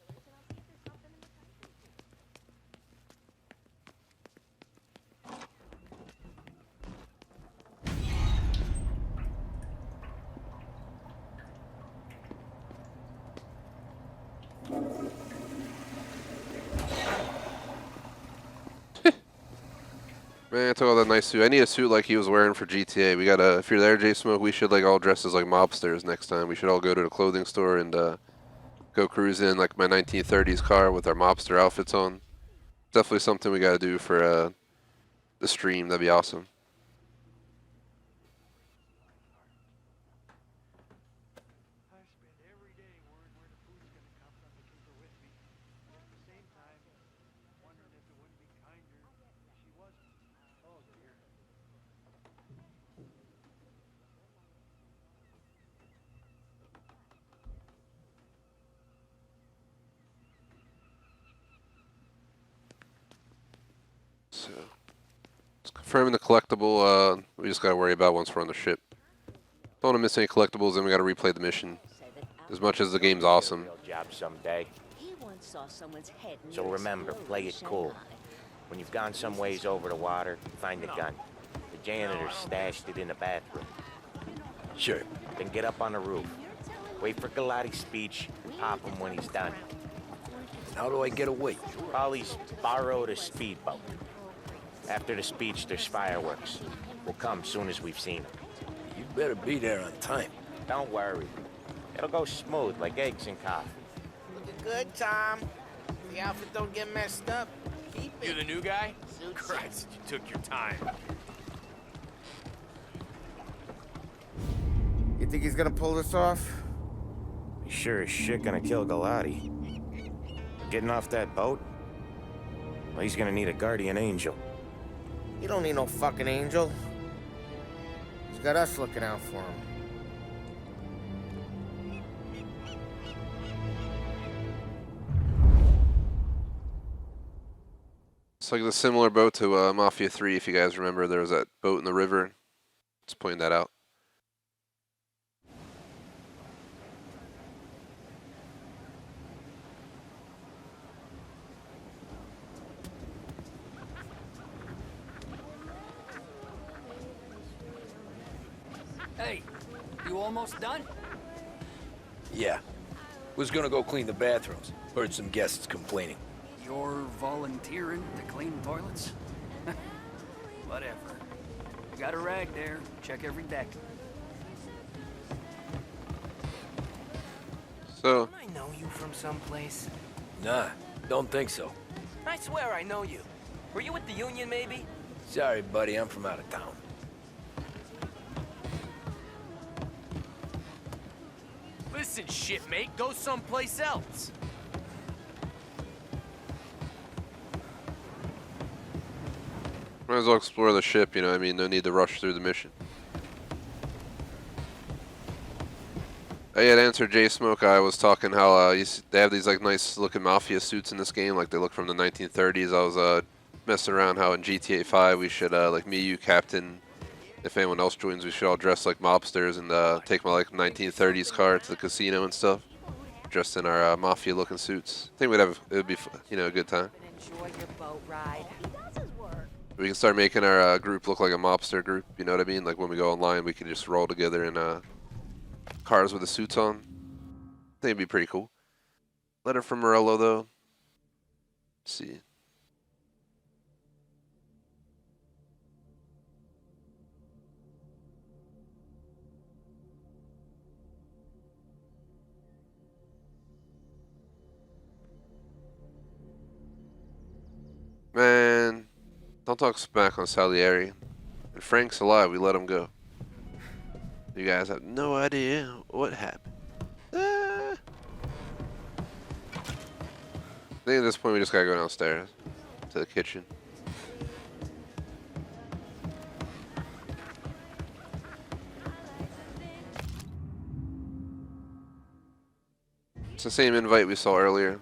Man, I took all that nice suit. I need a suit like he was wearing for GTA. We gotta, if you're there, J-Smoke, we should like all dress as like mobsters next time. We should all go to the clothing store and go cruise in like my 1930s car with our mobster outfits on. Definitely something we gotta do for the stream. That'd be awesome. So, it's confirming the collectible, we just gotta worry about once we're on the ship. Don't want to miss any collectibles, and we gotta replay the mission. As much as the game's awesome. Real job someday. He once saw someone's head. So near remember, Snowy play it Ocean cool. High. When you've gone some ways over the water, find the gun. The janitor stashed it in the bathroom. Sure. then get up on the roof. Wait for Galati's speech, pop him when he's done. How do I get away? Polly's borrowed a speedboat. After the speech, there's fireworks. We'll come soon as we've seen him. You better be there on time. Don't worry. It'll go smooth like eggs and coffee. Looking good, Tom. The outfit don't get messed up. Keep it. You the new guy? Suits Christ, you took your time. You think he's gonna pull this off? He's sure as shit gonna kill Galati. Getting off that boat? Well, he's gonna need a guardian angel. You don't need no fucking angel. He's got us looking out for him. It's like the similar boat to Mafia 3, if you guys remember. There was that boat in the river. Just pointing that out. Hey, you almost done? Yeah. Was gonna go clean the bathrooms. Heard some guests complaining. You're volunteering to clean toilets? Whatever. You got a rag there. Check every deck. So, Don't I know you from someplace? Nah, don't think so. I swear I know you. Were you with the Union, maybe? Sorry, buddy, I'm from out of town. Listen, shitmate, go someplace else. might as well explore the ship, you know what I mean? No need to rush through the mission. Oh yeah, to answer Jay Smoke, I was talking how they have these like nice looking Mafia suits in this game, like they look from the 1930s. I was messing around how in GTA 5 we should, like me, you, Captain, if anyone else joins, we should all dress like mobsters and take my like 1930s car to the casino and stuff, dressed in our Mafia looking suits. I think it would be, you know, a good time. Enjoy your boat ride. He does his work. We can start making our group look like a mobster group, you know what I mean? Like when we go online, we can just roll together in cars with the suits on. I think it'd be pretty cool. Letter from Morello, though. Let's see. Man, don't talk smack on Salieri. And Frank's alive, we let him go. You guys have no idea what happened. I think at this point we just gotta go downstairs to the kitchen. It's the same invite we saw earlier.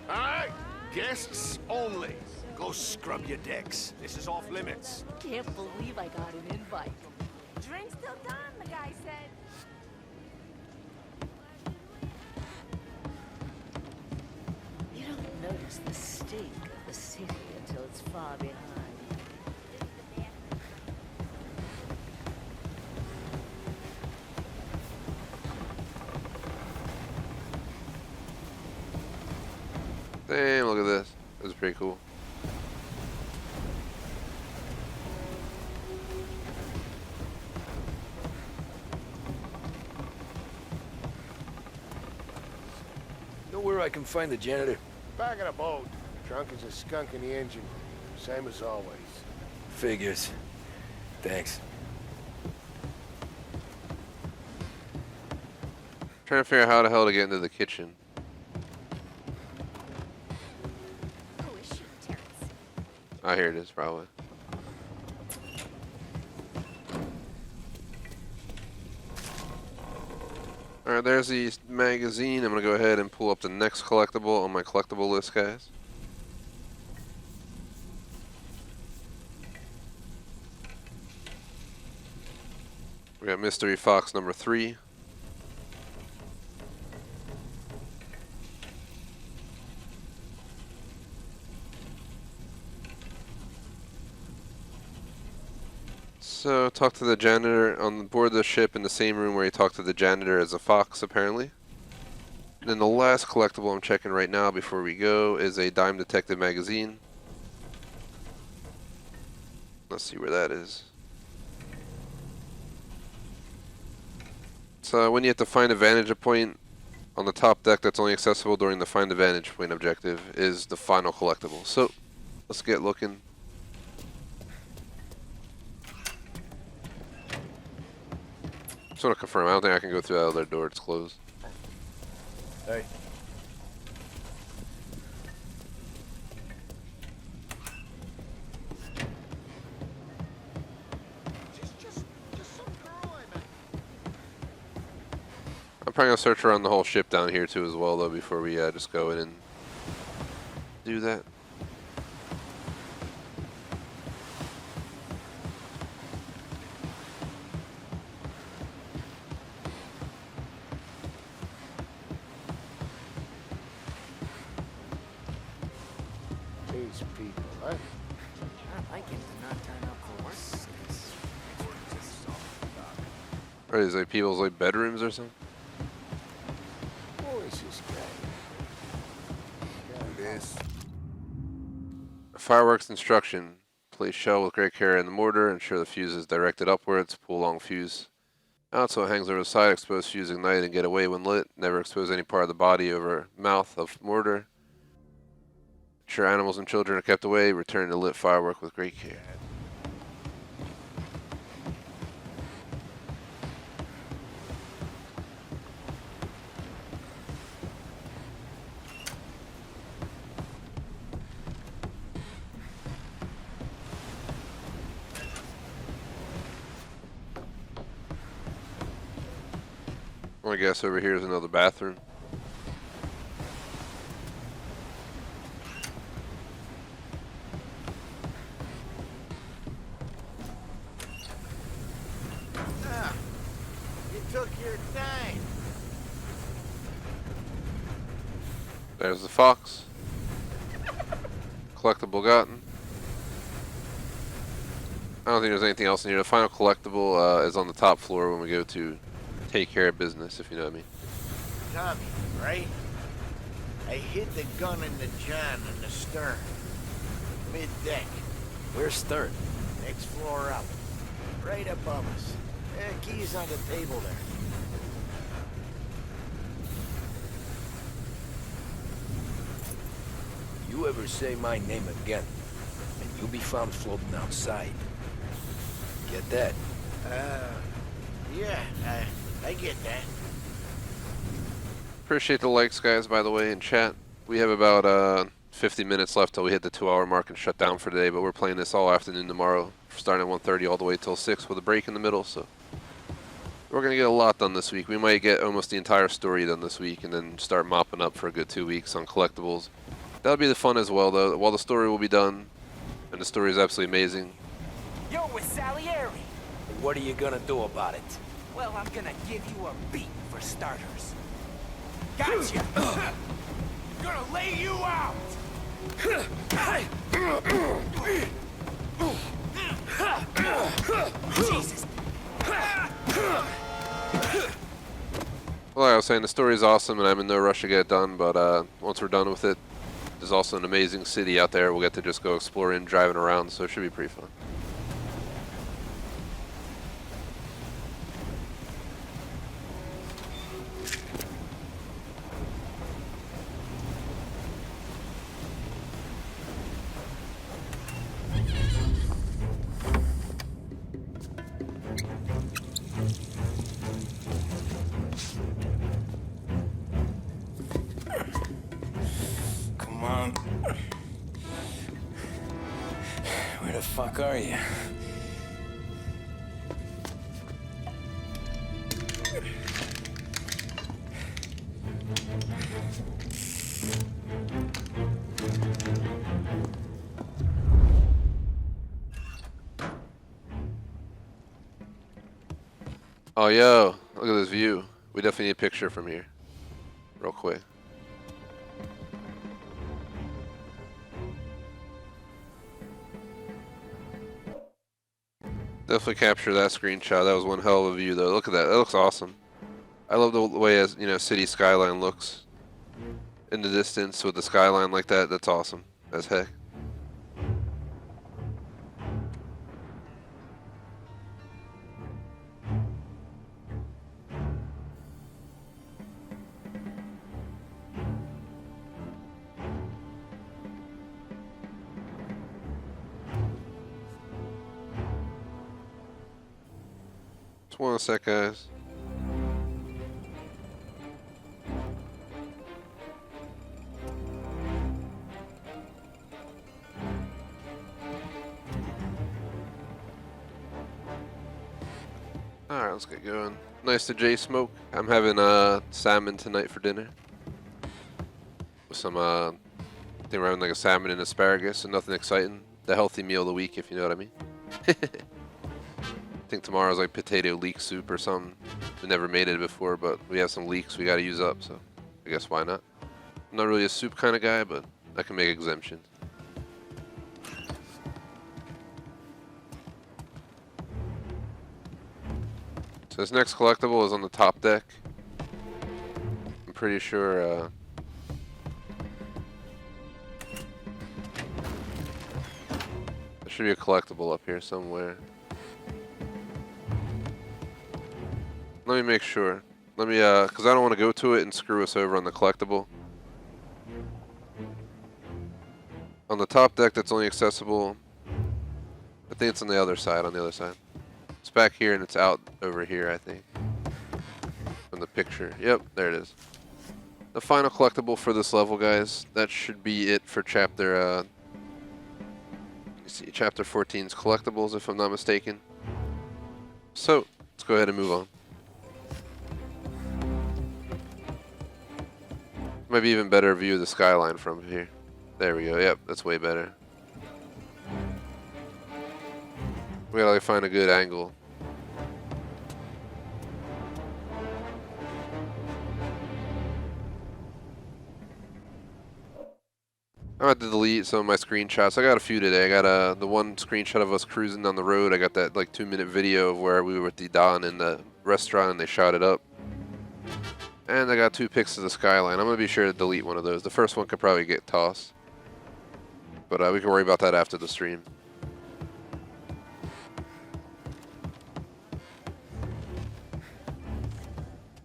Alright, guests only. Go scrub your decks. This is off limits. Can't believe I got an invite. Drink's still done, the guy said. You don't notice the stink of the city until it's far behind. Damn, look at this. This is pretty cool. Know where I can find the janitor? Back of the boat. Drunk as a skunk in the engine. Same as always. Figures. Thanks. Trying to figure out how the hell to get into the kitchen. Who is she, Terrence? Oh, here it is, probably. Alright, there's the magazine. I'm going to go ahead and pull up the next collectible on my collectible list, guys. We got Mystery Fox number 3. So, talk to the janitor on board the ship in the same room where you talked to the janitor as a fox, apparently. And then the last collectible I'm checking right now before we go is a Dime Detective magazine. Let's see where that is. So when you have to find a vantage point on the top deck that's only accessible during the find the vantage point objective is the final collectible. So let's get looking. Just want to confirm, I don't think I can go through that other door, it's closed. Hey. I'm probably going to search around the whole ship down here too as well though before we just go in and do that. These people, huh? I like him to not turn up for work. Or is like people's like bedrooms or something? Who is this guy? This. Fireworks instruction. Place shell with great care in the mortar. Ensure the fuse is directed upwards. Pull long fuse out so it hangs over the side. Expose fuse, ignite, and get away when lit. Never expose any part of the body over mouth of mortar. Ensure animals and children are kept away. Return to lit firework with great care. I guess over here is another bathroom. You took your time. There's the fox. Collectible gotten. I don't think there's anything else in here. The final collectible is on the top floor when we go to take care of business, if you know what I mean. Tommy, right? I hid the gun in the john in the stern. Mid-deck. Where's stern? Next floor up. Right above us. Key's on the table there. You ever say my name again, and you'll be found floating outside. Get that? Yeah, I get that. Appreciate the likes, guys, by the way, in chat. We have about 50 minutes left till we hit the 2-hour mark and shut down for today, but we're playing this all afternoon tomorrow, starting at 1:30 all the way till 6 with a break in the middle, so we're going to get a lot done this week. We might get almost the entire story done this week and then start mopping up for a good 2 weeks on collectibles. That'll be the fun as well, though. While the story will be done, and the story is absolutely amazing. You're with Salieri. What are you gonna do about it? Well, I'm gonna give you a beat for starters. Gotcha! Gonna lay you out! Jesus! Well, like I was saying, the story is awesome, and I'm in no rush to get it done, but once we're done with it, there's also an amazing city out there we'll get to just go exploring, driving around, so it should be pretty fun. Come on. Where the fuck are you? Oh, yo, look at this view. We definitely need a picture from here. Real quick. Definitely capture that screenshot. That was one hell of a view, though. Look at that. That looks awesome. I love the way, as you know, city skyline looks in the distance with the skyline like that. That's awesome as heck. Just one sec, guys. Alright, let's get going. Nice to J-Smoke. I'm having salmon tonight for dinner. With some, I think we're having like a salmon and asparagus, so nothing exciting. The healthy meal of the week, if you know what I mean. I think tomorrow's like potato leek soup or something. We never made it before, but we have some leeks we gotta use up, so I guess why not? I'm not really a soup kind of guy, but I can make exemptions. So this next collectible is on the top deck. I'm pretty sure there should be a collectible up here somewhere. Let me make sure. Let me, because I don't want to go to it and screw us over on the collectible. On the top deck that's only accessible, I think it's on the other side, It's back here and it's out over here, I think. From the picture. Yep, there it is. The final collectible for this level, guys. That should be it for chapter, you see, chapter 14's collectibles, if I'm not mistaken. So, let's go ahead and move on. Might be even better view of the skyline from here. There we go. Yep, that's way better. We gotta like find a good angle. I'm about to delete some of my screenshots. I got a few today. I got the one screenshot of us cruising down the road. I got that like 2-minute video of where we were at the Don in the restaurant and they shot it up. And I got 2 pics of the skyline. I'm gonna be sure to delete one of those. The first one could probably get tossed. But we can worry about that after the stream.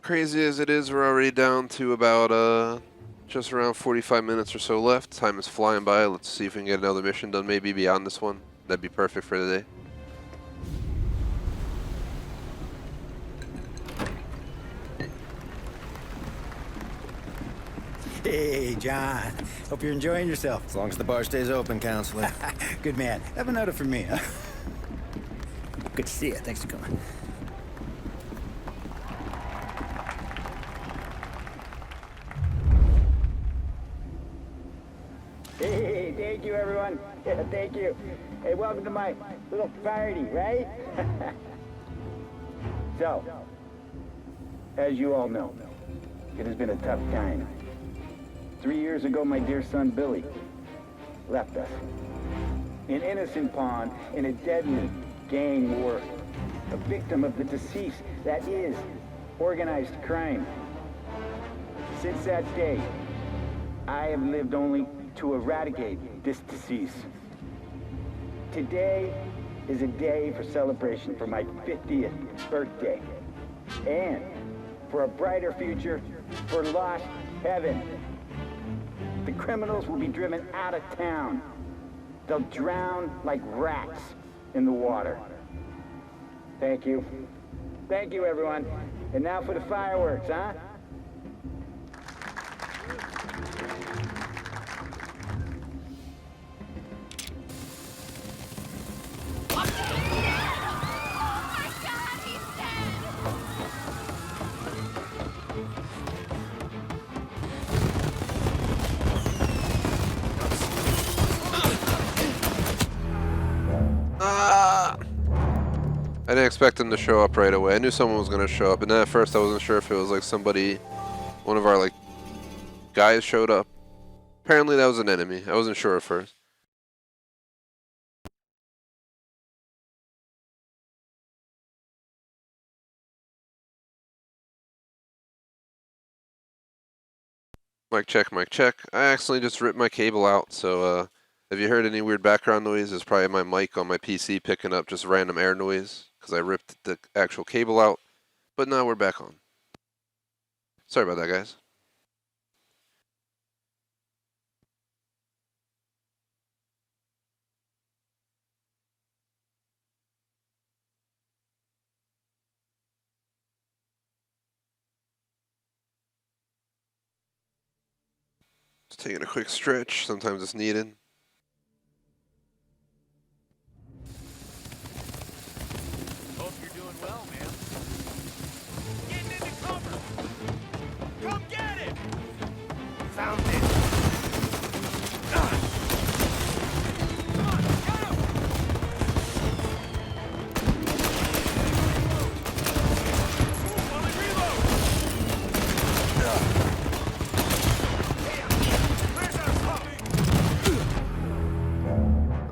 Crazy as it is, we're already down to about just around 45 minutes or so left. Time is flying by. Let's see if we can get another mission done, maybe beyond this one. That'd be perfect for today. Hey, John. Hope you're enjoying yourself. As long as the bar stays open, counselor. Good man. Have a note for me, huh? Good to see you. Thanks for coming. Hey, thank you, everyone. Yeah, thank you. Hey, welcome to my little party, right? So, as you all know, it has been a tough time. 3 years ago, my dear son, Billy, left us. An innocent pawn in a deadly gang war. A victim of the deceased that is organized crime. Since that day, I have lived only to eradicate this disease. Today is a day for celebration for my 50th birthday. And for a brighter future for lost heaven. The criminals will be driven out of town. They'll drown like rats in the water. Thank you. Thank you, everyone. And now for the fireworks, huh? I didn't expect them to show up right away. I knew someone was going to show up, and then at first I wasn't sure if it was like somebody, one of our like guys showed up. Apparently that was an enemy. I wasn't sure at first. Mic check, mic check. I accidentally just ripped my cable out, so if you heard any weird background noise, it's probably my mic on my PC picking up just random air noise, because I ripped the actual cable out. But now we're back on. Sorry about that, guys. Just taking a quick stretch, sometimes it's needed. Hope you're doing well, man. Getting into cover! Come get it! Found it. Come on, get him! While I reload!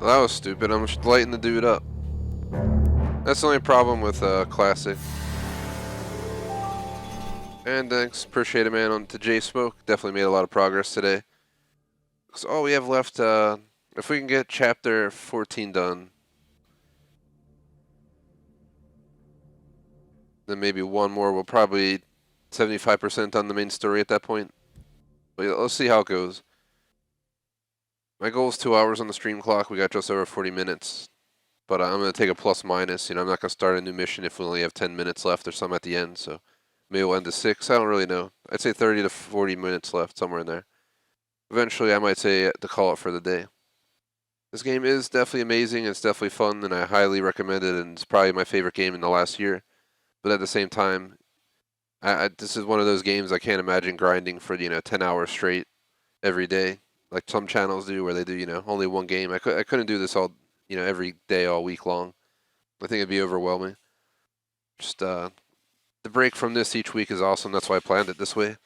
Well, that was stupid. I'm just lighting the dude up. That's the only problem with Classic. And thanks, appreciate it, man. On to J Smoke, definitely made a lot of progress today. So all we have left, if we can get chapter 14 done, then maybe one more. We'll probably 75% on the main story at that point. But yeah, let's see how it goes. My goal is 2 hours on the stream clock. We got just over 40 minutes. But I'm going to take a plus minus. You know, I'm not going to start a new mission if we only have 10 minutes left or something at the end. So maybe we'll end to 6. I don't really know. I'd say 30 to 40 minutes left, somewhere in there. Eventually, I might say to call it for the day. This game is definitely amazing. It's definitely fun, and I highly recommend it. And it's probably my favorite game in the last year. But at the same time, this is one of those games I can't imagine grinding for 10 hours straight every day, like some channels do, where they do only one game. I couldn't do this all every day all week long. I think it'd be overwhelming. Just the break from this each week is awesome. That's why I planned it this way.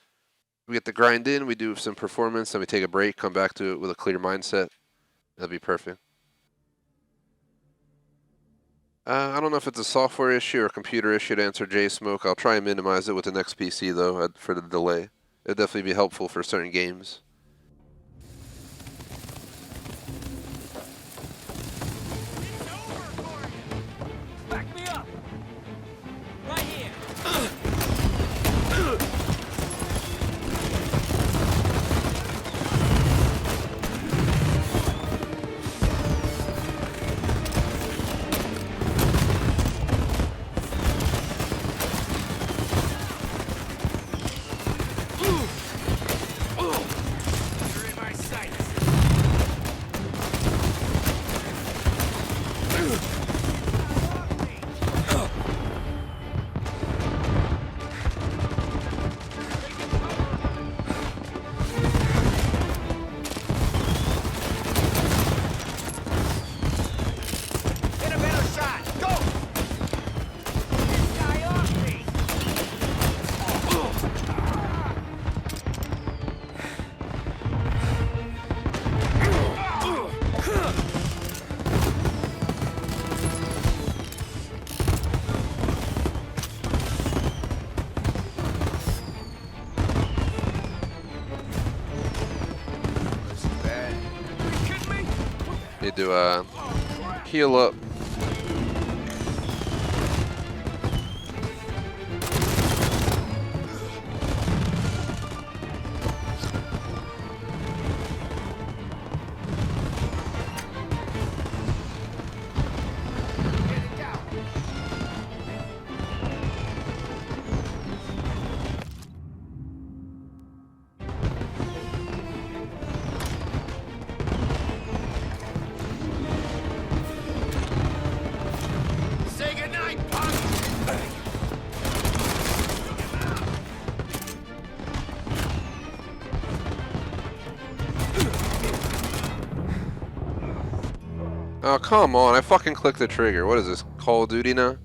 We get the grind in, we do some performance, then we take a break, come back to it with a clear mindset. That'd be perfect. I don't know if it's a software issue or a computer issue to answer J Smoke. I'll try and minimize it with the next PC though for the delay. It'd definitely be helpful for certain games. Back me up! Right here! You're in my sights! Get a better shot! Go! This guy off me! This is bad. Need to heal up. Say goodnight, punk! Oh, come on. I fucking clicked the trigger. What is this, Call of Duty now?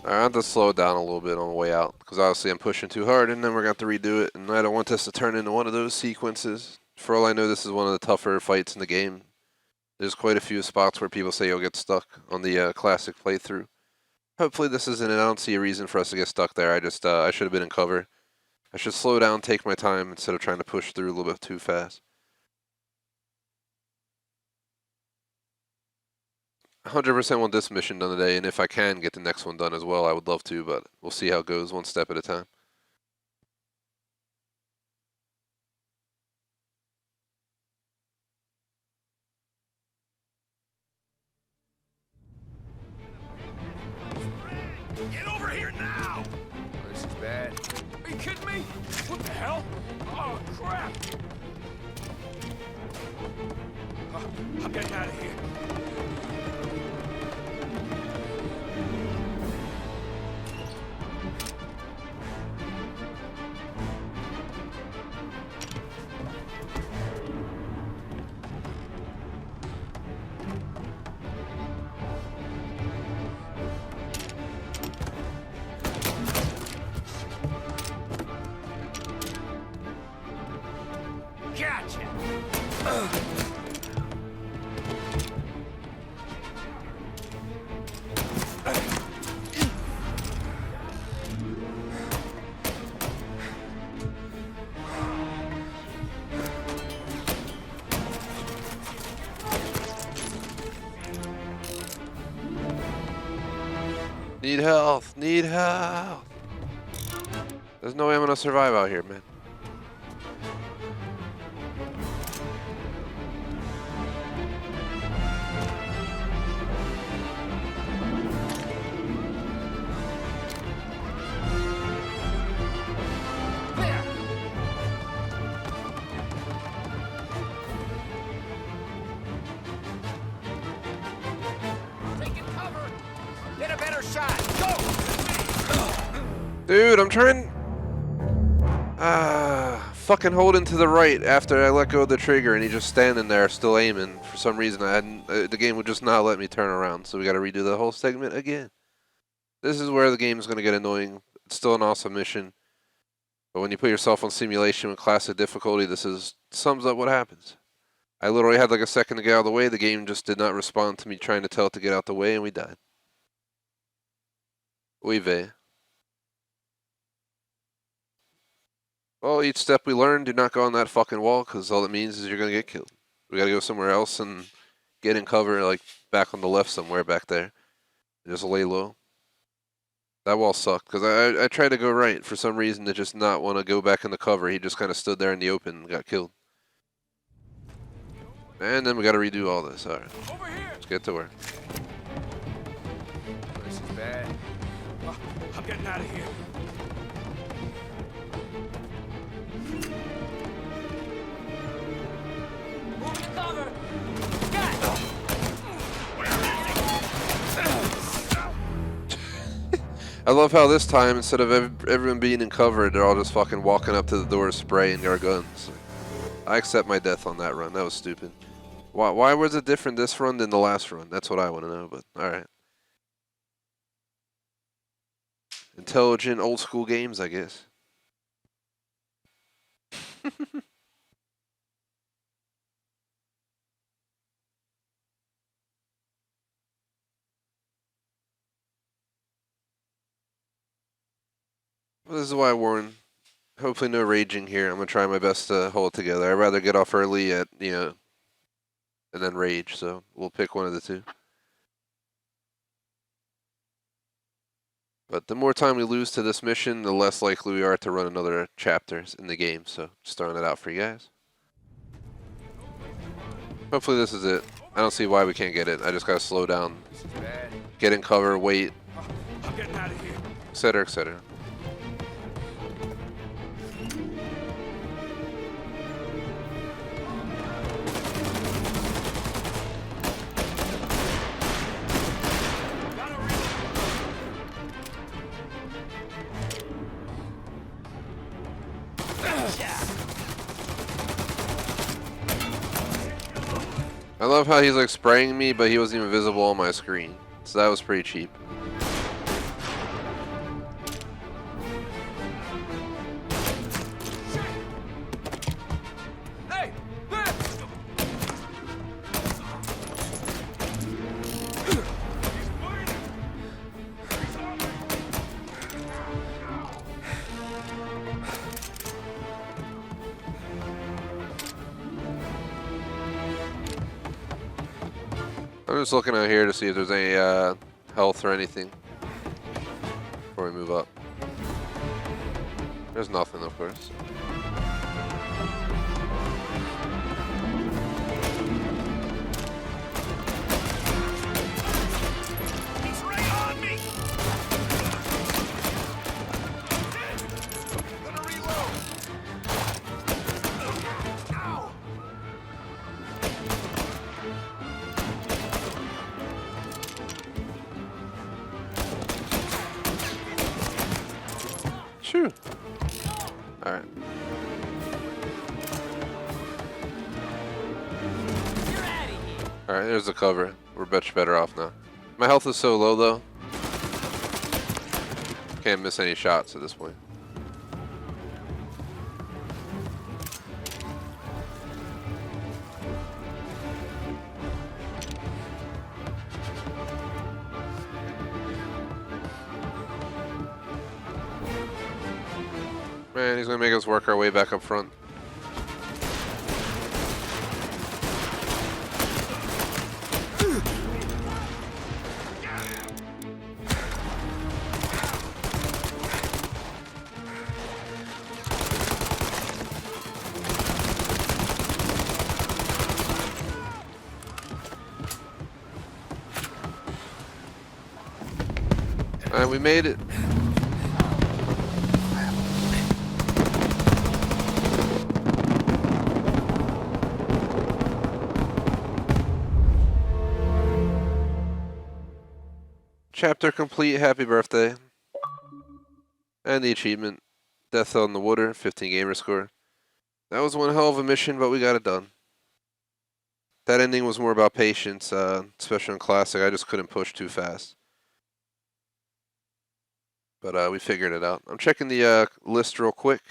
Alright, I have to slow it down a little bit on the way out, because obviously I'm pushing too hard, and then we're going to have to redo it, and I don't want this to turn into one of those sequences. For all I know, this is one of the tougher fights in the game. There's quite a few spots where people say you'll get stuck on the classic playthrough. Hopefully this isn't it. I don't see a reason for us to get stuck there. I just, I should have been in cover. I should slow down, take my time, instead of trying to push through a little bit too fast. 100% want this mission done today, and if I can get the next one done as well, I would love to, but we'll see how it goes one step at a time. Get over here now! This is bad. Are you kidding me? What the hell? Oh, crap! I'm getting out of here. Gotcha! Need health, need health. There's no way I'm gonna survive out here, man. Taking cover! Get a better shot! Go! Dude, I'm trying... fucking holding to the right after I let go of the trigger and he's just standing there still aiming. For some reason, I hadn't... the game would just not let me turn around, so we gotta redo the whole segment again. This is where the game's gonna get annoying. It's still an awesome mission. But when you put yourself on simulation with classic difficulty, sums up what happens. I literally had like a second to get out of the way. The game just did not respond to me trying to tell it to get out the way, and we died. Oy vey. Well, each step we learn, do not go on that fucking wall, because all it means is you're going to get killed. We got to go somewhere else and get in cover, like back on the left somewhere back there. Just lay low. That wall sucked, because I tried to go right. For some reason, to just not want to go back in the cover. He just kind of stood there in the open and got killed. And then we got to redo all this. All right. Let's get to work. This is bad. I'm getting out of here. Move to cover! I love how this time, instead of everyone being in cover, they're all just fucking walking up to the door spraying our guns. I accept my death on that run. That was stupid. Why was it different this run than the last run? That's what I want to know, but alright. Intelligent old school games, I guess. Well, this is why I warn. Hopefully no raging here. I'm going to try my best to hold it together. I'd rather get off early and then rage, so we'll pick one of the two. But the more time we lose to this mission, the less likely we are to run another chapter in the game, so just throwing it out for you guys. Hopefully this is it. I don't see why we can't get it. I just got to slow down, get in cover, wait, I'm getting out of here. etc., etc. I love how he's like spraying me, but he wasn't even visible on my screen. So that was pretty cheap. Hey! I'm just looking out here to see if there's any health or anything before we move up. There's nothing, of course. He's right on me! Gonna reload! Ow! Shoo. Alright. Alright, there's the cover. We're much better off now. My health is so low though. Can't miss any shots at this point. Man, he's gonna make us work our way back up front. Alright, we made it. Chapter complete, happy birthday. And the achievement. Death on the water, 15 gamer score. That was one hell of a mission, but we got it done. That ending was more about patience, especially in Classic. I just couldn't push too fast. But we figured it out. I'm checking the list real quick.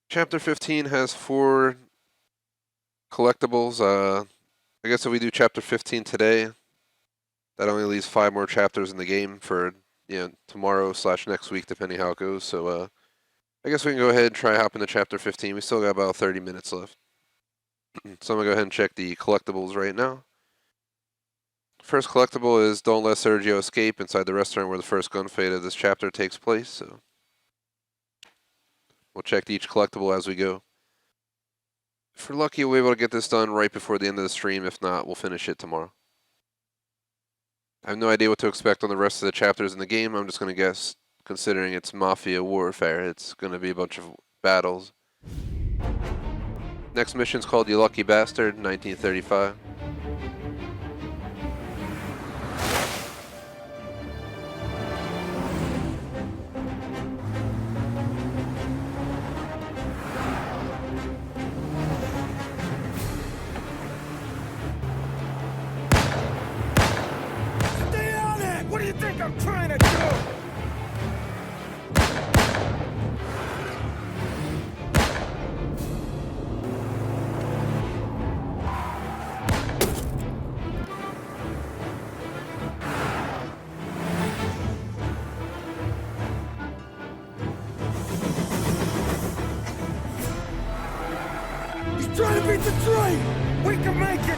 Chapter 15 has 4 collectibles. I guess if we do Chapter 15 today, that only leaves 5 more chapters in the game for tomorrow / next week, depending how it goes. So I guess we can go ahead and try hopping to Chapter 15. We still got about 30 minutes left. So I'm going to go ahead and check the collectibles right now. First collectible is Don't Let Sergio Escape inside the restaurant where the first gunfight of this chapter takes place. So we'll check each collectible as we go. If we're lucky, we'll be able to get this done right before the end of the stream. If not, we'll finish it tomorrow. I have no idea what to expect on the rest of the chapters in the game. I'm just going to guess, considering it's Mafia warfare, it's going to be a bunch of battles. Next mission's called You Lucky Bastard, 1935. Stay on it! What do you think I'm trying to do? He's trying to beat the train! We can make it!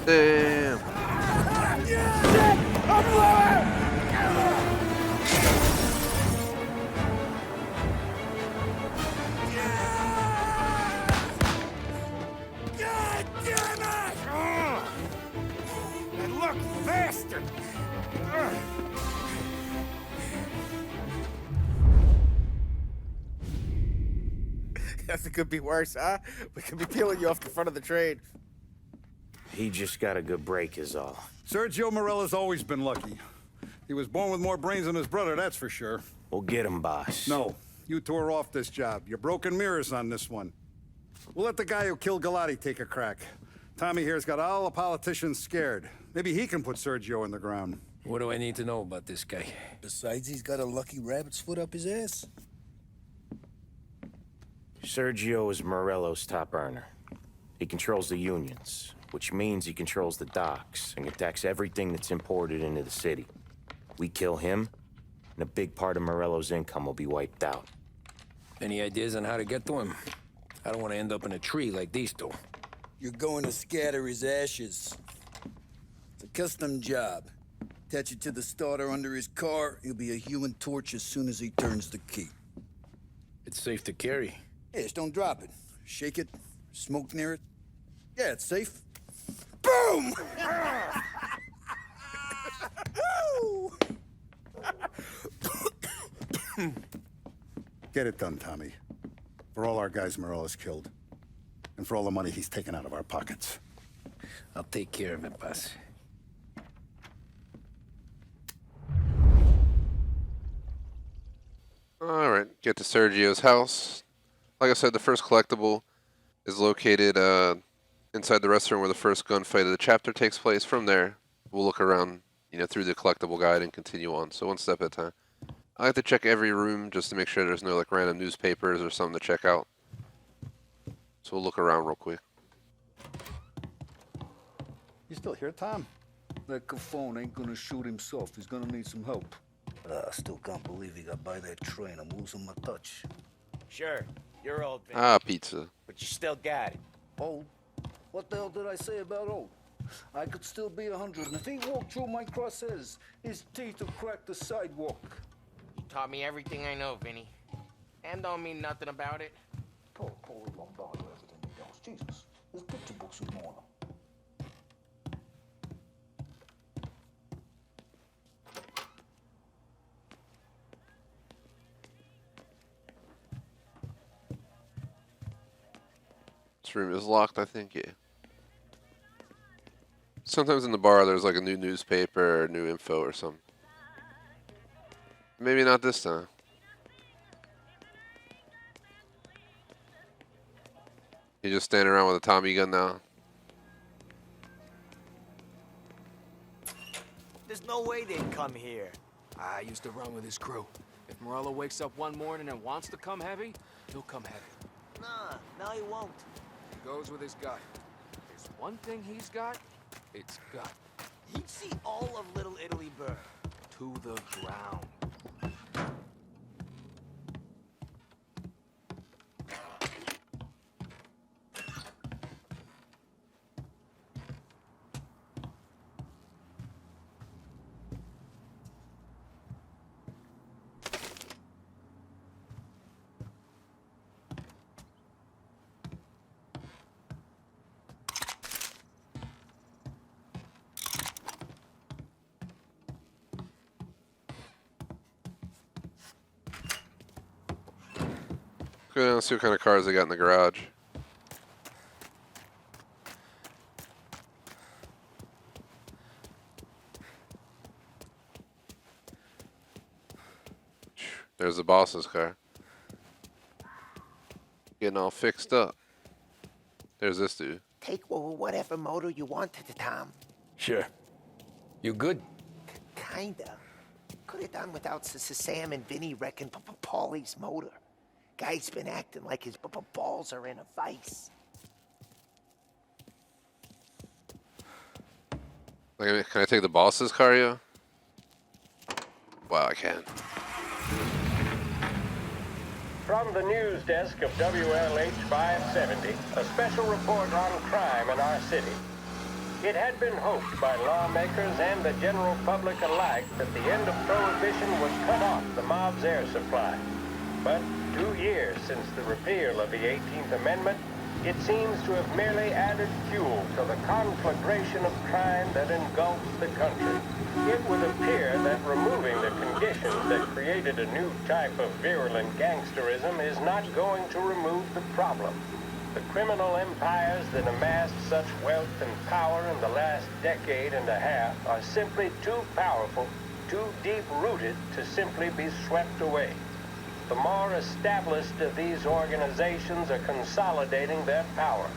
Damn. Shit! I'm lower! God damn it! And look faster! Nothing could be worse, huh? We could be peeling you off the front of the train. He just got a good break is all. Sergio Morella's always been lucky. He was born with more brains than his brother, that's for sure. We'll get him, boss. No, you tore off this job. You're broken mirrors on this one. We'll let the guy who killed Galati take a crack. Tommy here's got all the politicians scared. Maybe he can put Sergio in the ground. What do I need to know about this guy? Besides, he's got a lucky rabbit's foot up his ass. Sergio is Morello's top earner. He controls the unions. which means he controls the docks and attacks everything that's imported into the city. We kill him, and a big part of Morello's income will be wiped out. Any ideas on how to get to him? I don't want to end up in a tree like these two. You're going to scatter his ashes. It's a custom job. Attach it to the starter under his car. He'll be a human torch as soon as he turns the key. It's safe to carry. Yeah, just don't drop it. Shake it, smoke near it. Yeah, it's safe. Boom! Get it done, Tommy. For all our guys Morello's killed. And for all the money he's taken out of our pockets. I'll take care of it, boss. Alright, get to Sergio's house. Like I said, the first collectible is located inside the restaurant where the first gunfight of the chapter takes place. From there, we'll look around, through the collectible guide and continue on. So one step at a time. I like to check every room just to make sure there's no random newspapers or something to check out. So we'll look around real quick. You still here, Tom? That Cafone ain't gonna shoot himself. He's gonna need some help. I still can't believe he got by that train. I'm losing my touch. Sure, you're old, Vinny. Ah, pizza. But you still got it. Old? What the hell did I say about old? I could still be 100, and if he walked through my crosshairs, his teeth would crack the sidewalk. You taught me everything I know, Vinny. And don't mean nothing about it. Poor Lombardo, everything he knows. Jesus, there's picture books with more. This room is locked, I think, yeah. Sometimes in the bar there's a new newspaper or new info or something. Maybe not this time. You just standing around with a Tommy gun now? There's no way they'd come here. I used to run with his crew. If Morello wakes up one morning and wants to come heavy, he'll come heavy. Nah, no he won't. He goes with his gut. There's one thing he's got, it's gut. He'd see all of Little Italy burn. To the ground. Go down and see what kind of cars they got in the garage. There's the boss's car. Getting all fixed up. There's this dude. Take whatever motor you wanted, Tom. Sure. You good? Kinda. Could have done without Sam and Vinny wrecking Paulie's motor. Guy's been acting like his balls are in a vice. Can I take the boss's car, yo? Wow, I can. From the news desk of WLH 570, a special report on crime in our city. It had been hoped by lawmakers and the general public alike that the end of Prohibition would cut off the mob's air supply. But 2 years since the repeal of the 18th Amendment, it seems to have merely added fuel to the conflagration of crime that engulfs the country. It would appear that removing the conditions that created a new type of virulent gangsterism is not going to remove the problem. The criminal empires that amassed such wealth and power in the last decade and a half are simply too powerful, too deep-rooted to simply be swept away. The more established of these organizations are consolidating their power.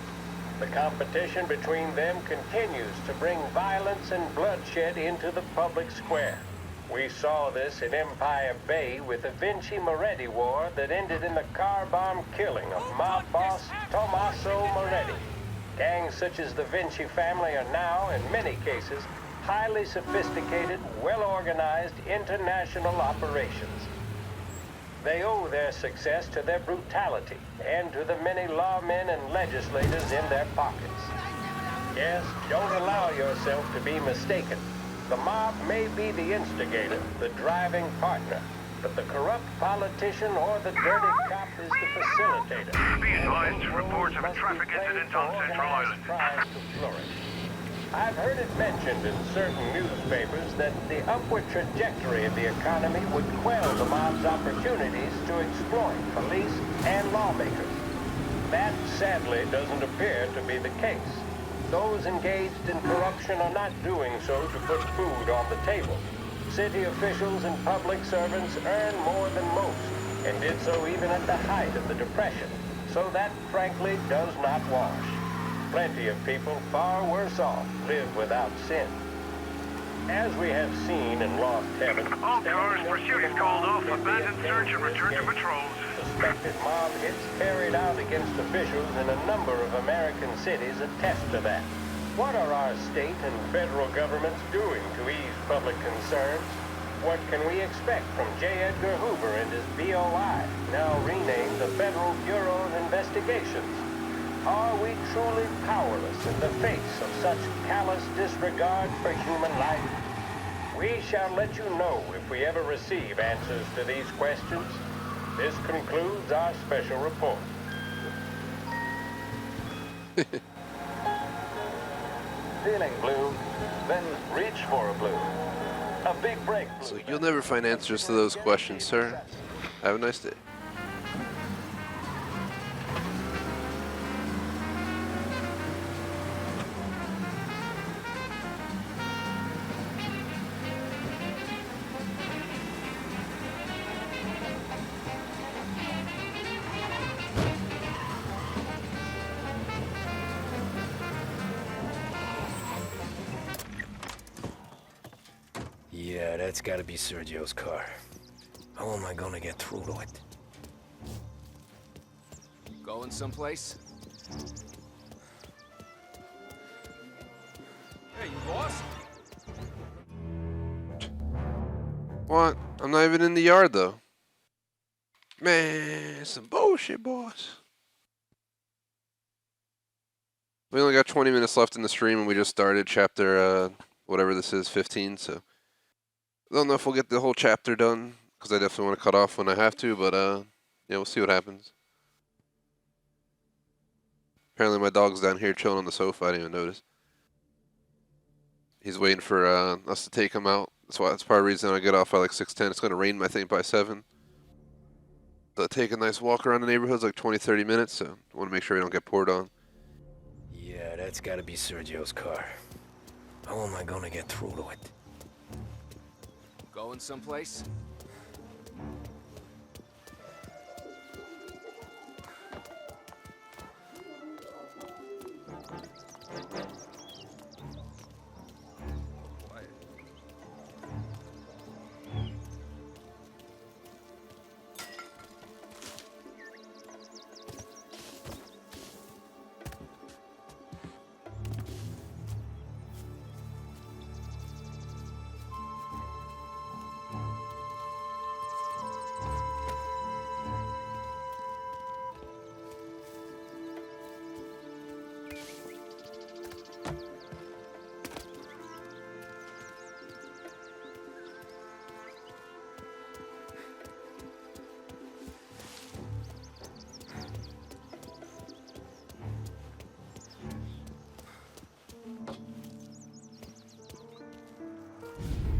The competition between them continues to bring violence and bloodshed into the public square. We saw this in Empire Bay with the Vinci Moretti War that ended in the car bomb killing of mob boss Tommaso Moretti. Gangs such as the Vinci family are now, in many cases, highly sophisticated, well-organized international operations. They owe their success to their brutality and to the many lawmen and legislators in their pockets. Yes, don't allow yourself to be mistaken. The mob may be the instigator, the driving partner, but the corrupt politician or the dirty cop is the facilitator. Be advised, reports of a traffic incident on Central Island. I've heard it mentioned in certain newspapers that the upward trajectory of the economy would quell the mob's opportunities to exploit police and lawmakers. That, sadly, doesn't appear to be the case. Those engaged in corruption are not doing so to put food on the table. City officials and public servants earn more than most, and did so even at the height of the Depression. So that, frankly, does not wash. Plenty of people far worse off live without sin. As we have seen in Lost Heaven, all cars, pursuit is called off, abandoned search and return to patrols. Suspected mob hits carried out against officials in a number of American cities attest to that. What are our state and federal governments doing to ease public concerns? What can we expect from J. Edgar Hoover and his BOI, now renamed the Federal Bureau of Investigations? Are we truly powerless in the face of such callous disregard for human life? We shall let you know if we ever receive answers to these questions. This concludes our special report. Feeling blue? Then reach for a blue. A big break. So you'll never find answers to those questions, sir. Have a nice day. Yeah, that's gotta be Sergio's car. How am I gonna get through to it? Going someplace? Hey, you lost? What? I'm not even in the yard, though. Man, some bullshit, boss. We only got 20 minutes left in the stream, and we just started chapter, whatever this is, 15, so... I don't know if we'll get the whole chapter done, because I definitely want to cut off when I have to, but, yeah, we'll see what happens. Apparently my dog's down here chilling on the sofa, I didn't even notice. He's waiting for, us to take him out. That's part of the reason I get off by like 6:10. It's going to rain, I think, by 7. So take a nice walk around the neighborhood, like 20-30 minutes, so I want to make sure we don't get poured on. Yeah, that's gotta be Sergio's car. How am I gonna get through to it? Going someplace?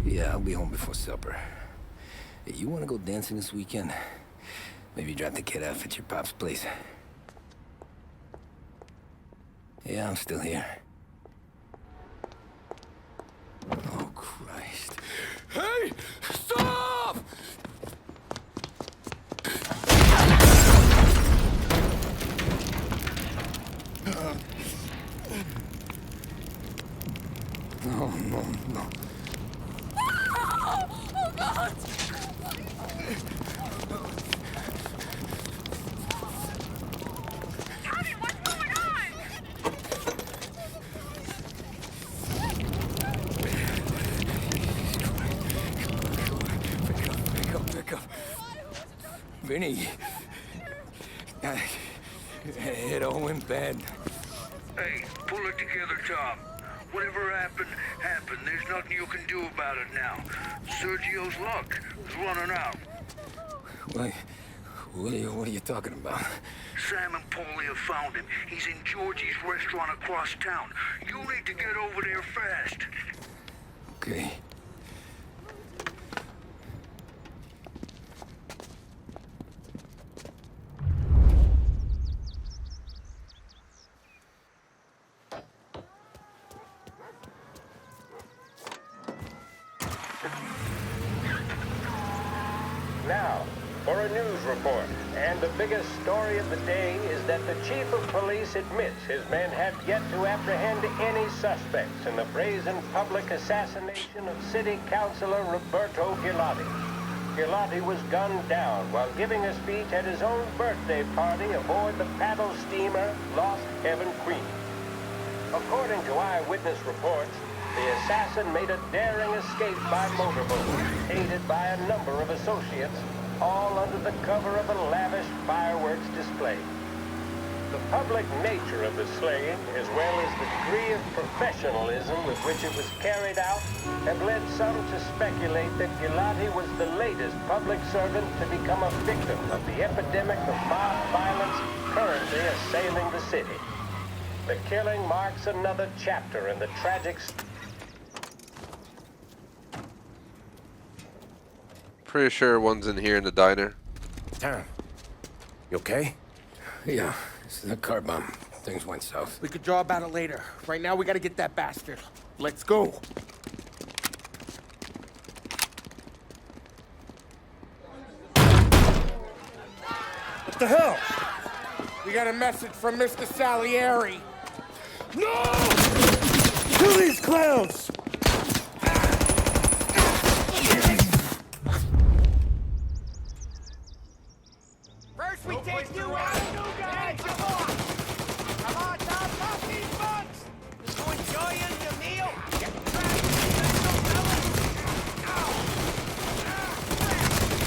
Yeah, I'll be home before supper. Hey, you wanna go dancing this weekend? Maybe drop the kid off at your pop's place. Yeah, I'm still here. Oh, Christ. Hey! Stop! No, no, no. Oh, God! Tommy, what's going on? Vinny. It all went bad. Hey, pull it together, Tom. Whatever happened, happened. There's nothing you can do about it now. Sergio's luck is running out. What are you talking about? Sam and Paulie have found him. He's in Georgie's restaurant across town. You need to get over there fast. Okay. Now, for a news report. And the biggest story of the day is that the chief of police admits his men have yet to apprehend any suspects in the brazen public assassination of City Councilor Roberto Gilotti. Gilotti was gunned down while giving a speech at his own birthday party aboard the paddle steamer Lost Heaven Queen. According to eyewitness reports, the assassin made a daring escape by motorboat, aided by a number of associates, all under the cover of a lavish fireworks display. The public nature of the slaying, as well as the degree of professionalism with which it was carried out, have led some to speculate that Gilotti was the latest public servant to become a victim of the epidemic of mob violence currently assailing the city. The killing marks another chapter in the tragic Pretty sure one's in here in the diner. Tom, you okay? Yeah, it's the car bomb. Things went south. We could draw about it later. Right now, we gotta get that bastard. Let's go. What the hell? We got a message from Mr. Salieri. No! Kill these clowns! First we take you out, new guy! Come on! Come on, Tom, pop these bugs! You enjoying your meal? Get trapped, special fellas! Ow!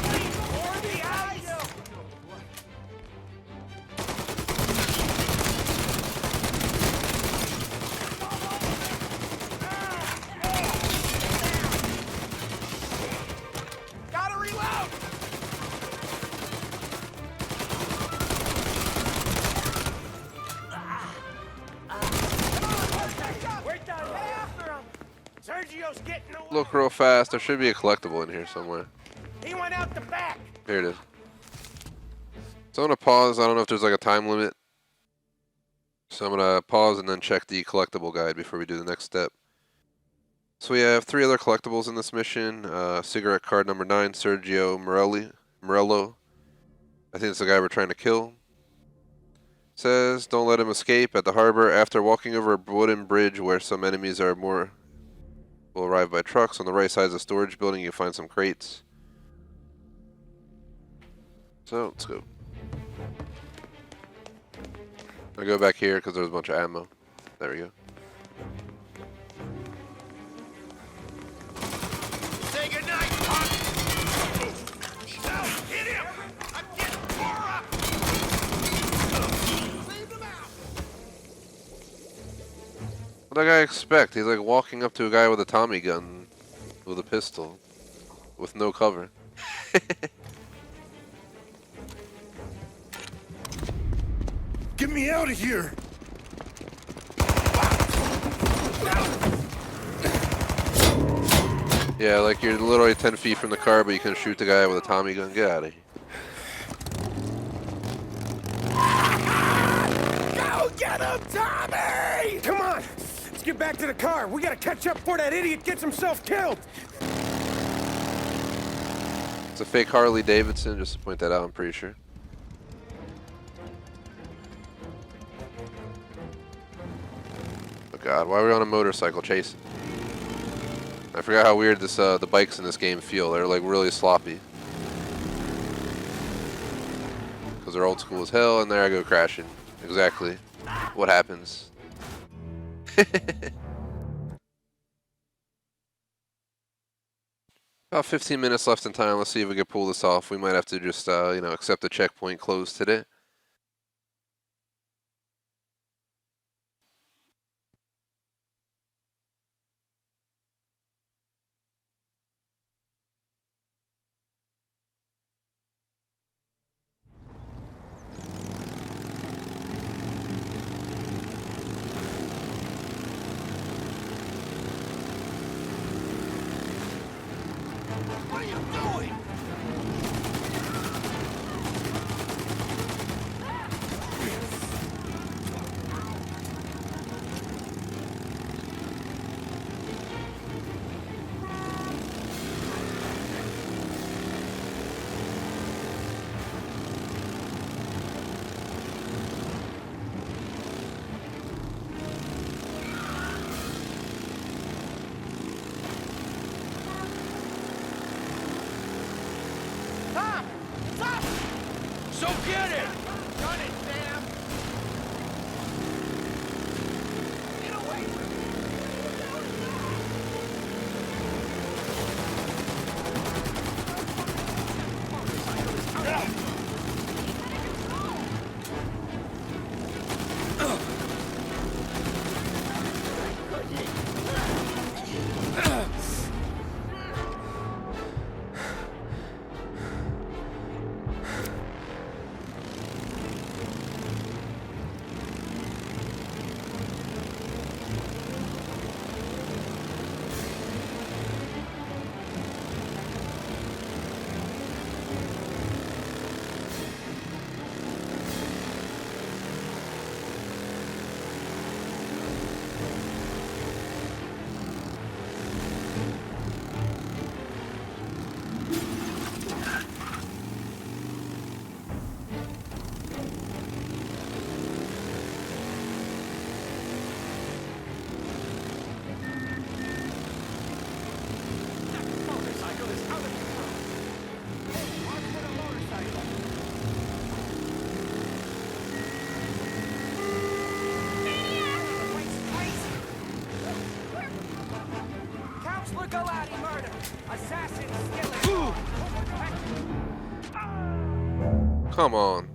Please, pour the ice! Gotta reload! We're done. Get after him! Sergio's getting away! Look real fast. There should be a collectible in here somewhere. He went out the back! Here it is. So I'm gonna pause. I don't know if there's like a time limit. So I'm gonna pause and then check the collectible guide before we do the next step. So we have 3 other collectibles in this mission. Cigarette card number 9, Sergio Morello. I think it's the guy we're trying to kill. Says, don't let him escape at the harbor. After walking over a wooden bridge where some enemies will arrive by trucks. On the right side is a storage building. You'll find some crates. So, let's go. I'll go back here because there's a bunch of ammo. There we go. Say goodnight, punk! No, hit him! I'm getting tore up! Leave him out! What did that guy expect? He's like walking up to a guy with a Tommy gun with a pistol with no cover. Get me out of here! Yeah, like you're literally 10 feet from the car, but you can shoot the guy with a Tommy gun. Get out of here. Go get him, Tommy! Come on, let's get back to the car. We gotta catch up before that idiot gets himself killed. It's a fake Harley Davidson, just to point that out, I'm pretty sure. Oh god, why are we on a motorcycle chasing? I forgot how weird this the bikes in this game feel. They're like really sloppy. Because they're old school as hell, and there I go crashing. Exactly what happens. About 15 minutes left in time. Let's see if we can pull this off. We might have to just, you know, accept the checkpoint closed today. What are you doing? Tom! Stop! So get it! Got it, Sam! Get away from me! Motorcycle is out of control. Watch for the motorcycle. Counselor Galati murder. Assassin skillet. Come on.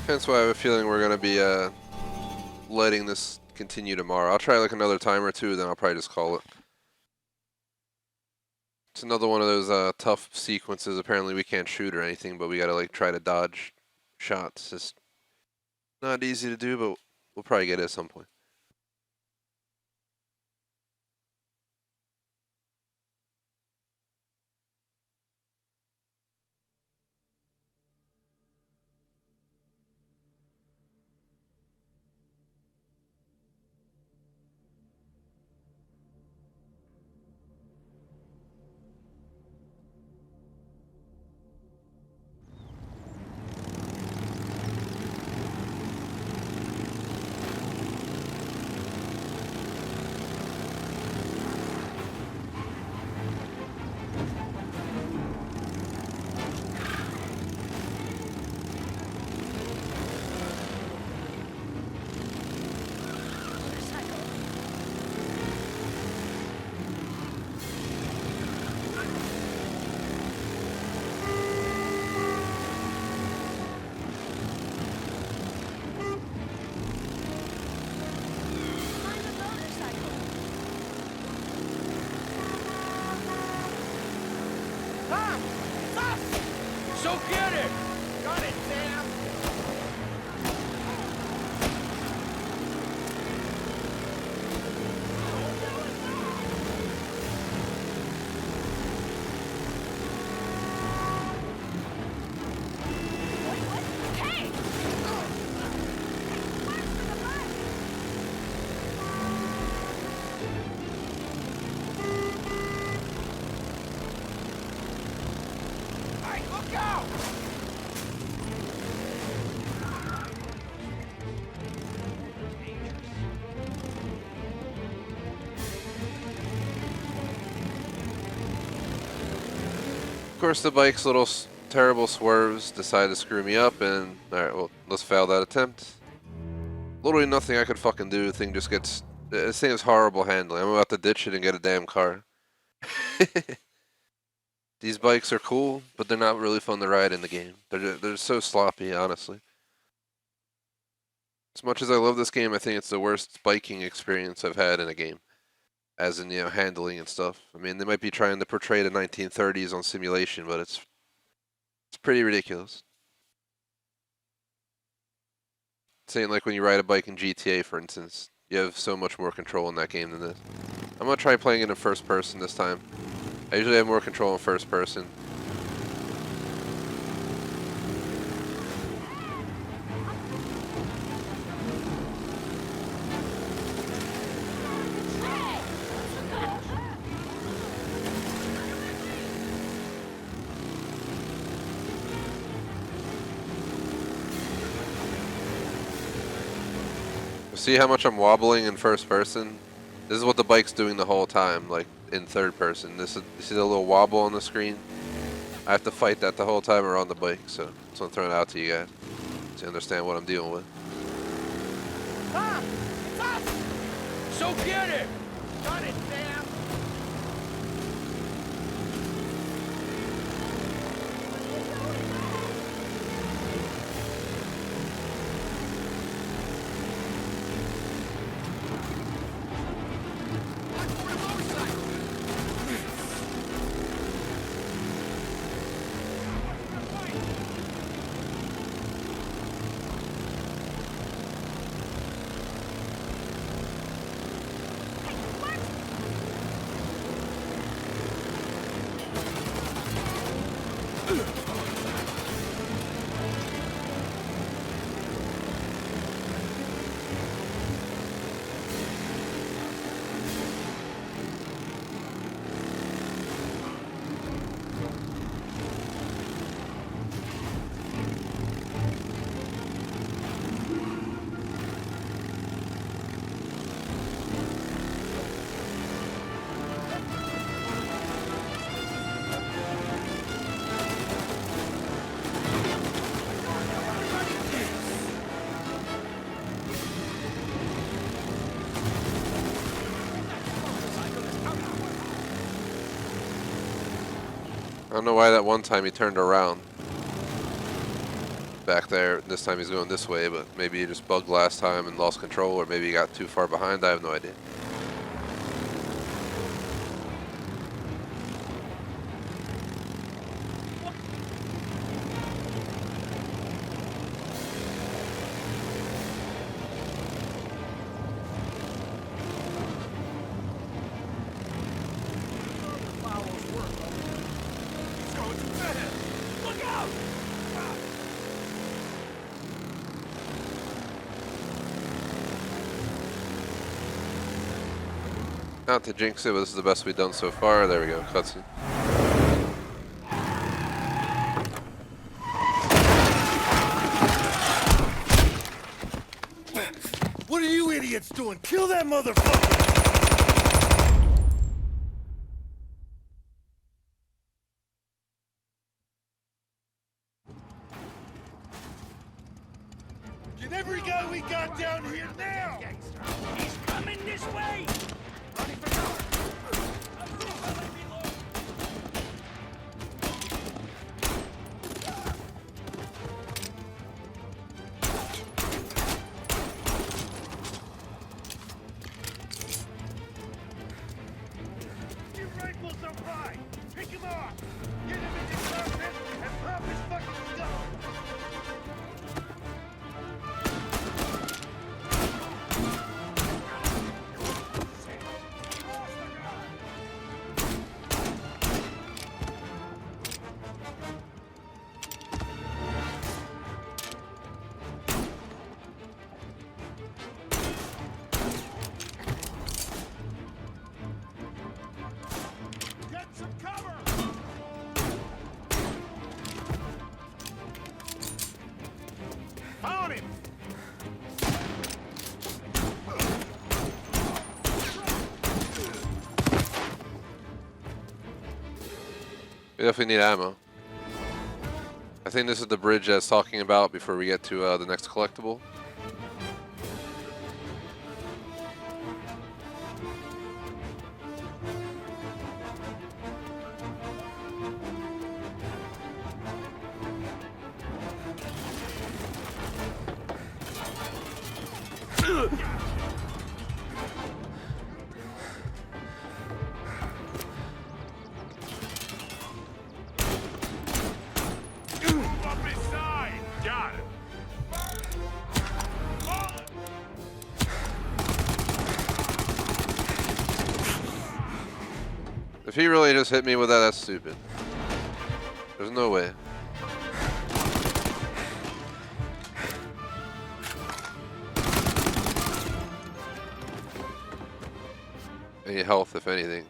Hence why I have a feeling we're going to be letting this continue tomorrow. I'll try like another time or two, then I'll probably just call it. It's another one of those tough sequences. Apparently we can't shoot or anything, but we got to like try to dodge shots. It's not easy to do, but we'll probably get it at some point. Tom! Stop! So get it! Got it, Sam! Hey, look out! Of course, the bike's little terrible swerves decide to screw me up, and alright, well, let's fail that attempt. Literally nothing I could fucking do. The thing just gets This thing is horrible handling. I'm about to ditch it and get a damn car. These bikes are cool, but they're not really fun to ride in the game. They're so sloppy, honestly. As much as I love this game, I think it's the worst biking experience I've had in a game. As in, handling and stuff. I mean, they might be trying to portray the 1930s on simulation, but it's pretty ridiculous. Saying like when you ride a bike in GTA, for instance, you have so much more control in that game than this. I'm gonna try playing it in first person this time. I usually have more control in first person. See how much I'm wobbling in first person? This is what the bike's doing the whole time, like in third person. You see the little wobble on the screen? I have to fight that the whole time around the bike, so I'm throwing it out to you guys to understand what I'm dealing with. Tom! It's us! So get it! Got it, Sam! I don't know why that one time he turned around back there. This time he's going this way, but maybe he just bugged last time and lost control, or maybe he got too far behind. I have no idea. Not to jinx it, but this is the best we've done so far. There we go, cutscene. What are you idiots doing? Kill that motherfucker! Get every guy we got down here now! He's coming this way! Running for cover! Your rifles are right! Pick him off! Get him in his cockpit and pop his fucking skull! Get some cover! Found him! We definitely need ammo. I think this is the bridge that's talking about before we get to the next collectible. Up inside! Got it! If he really just hit me with that, that's stupid. There's no way. Any health, if anything.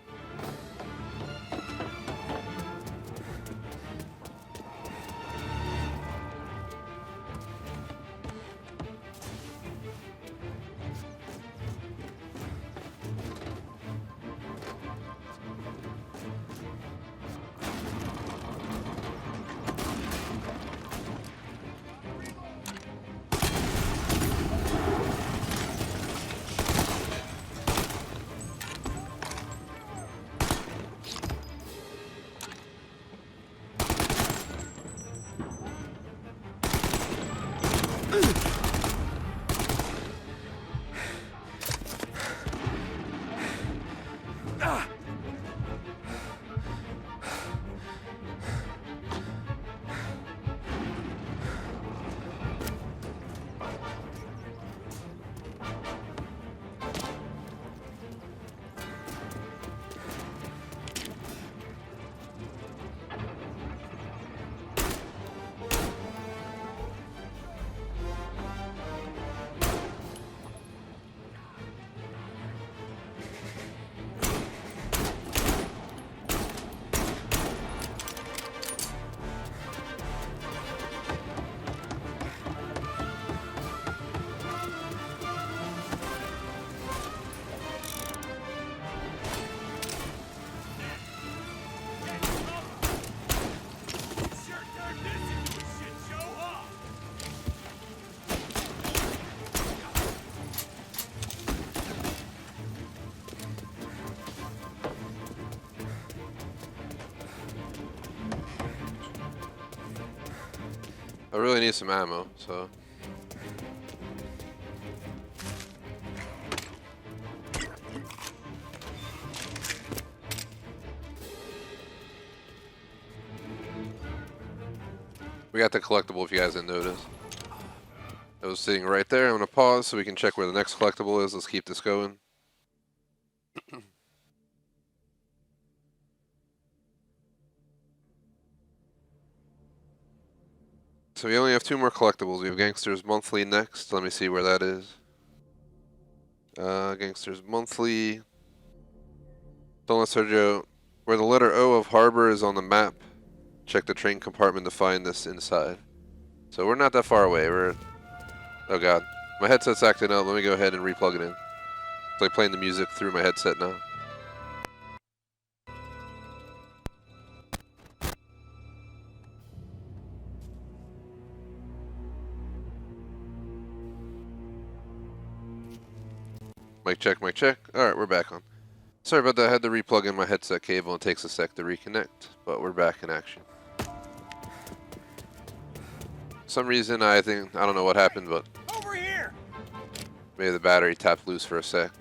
I really need some ammo, so. We got the collectible if you guys didn't notice. It was sitting right there. I'm going to pause so we can check where the next collectible is. Let's keep this going. So we only have 2 more collectibles. We have Gangsters Monthly next. Let me see where that is. Gangsters Monthly. Don't let Sergio. Where the letter O of Harbor is on the map, check the train compartment to find this inside. So we're not that far away. We're. Oh god. My headset's acting up. Let me go ahead and replug it in. It's like playing the music through my headset now. Mic check, mic check. Alright, we're back on. Sorry about that, I had to replug in my headset cable and it takes a sec to reconnect, but we're back in action. For some reason, I don't know what happened, but Over here! maybe the battery tapped loose for a sec.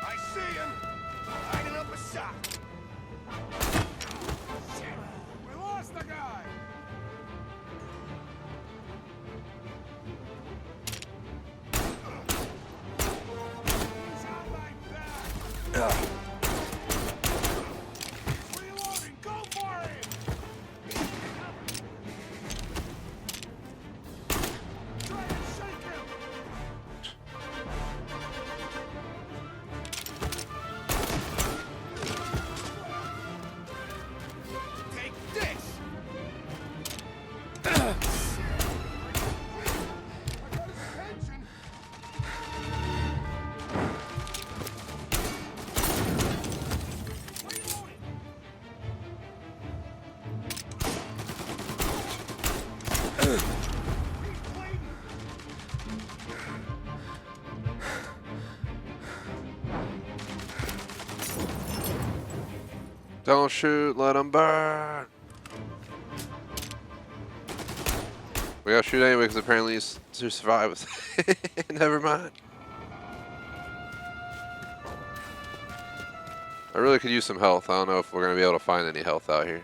I see him! Lighting up a shot! Shit! We lost the guy! He's on my back! Reloading! Go for him! Try and shake him! Take this! I got his attention! Don't shoot, let them burn. We gotta shoot anyway because apparently he's to survive. Never mind. I really could use some health. I don't know if we're gonna be able to find any health out here.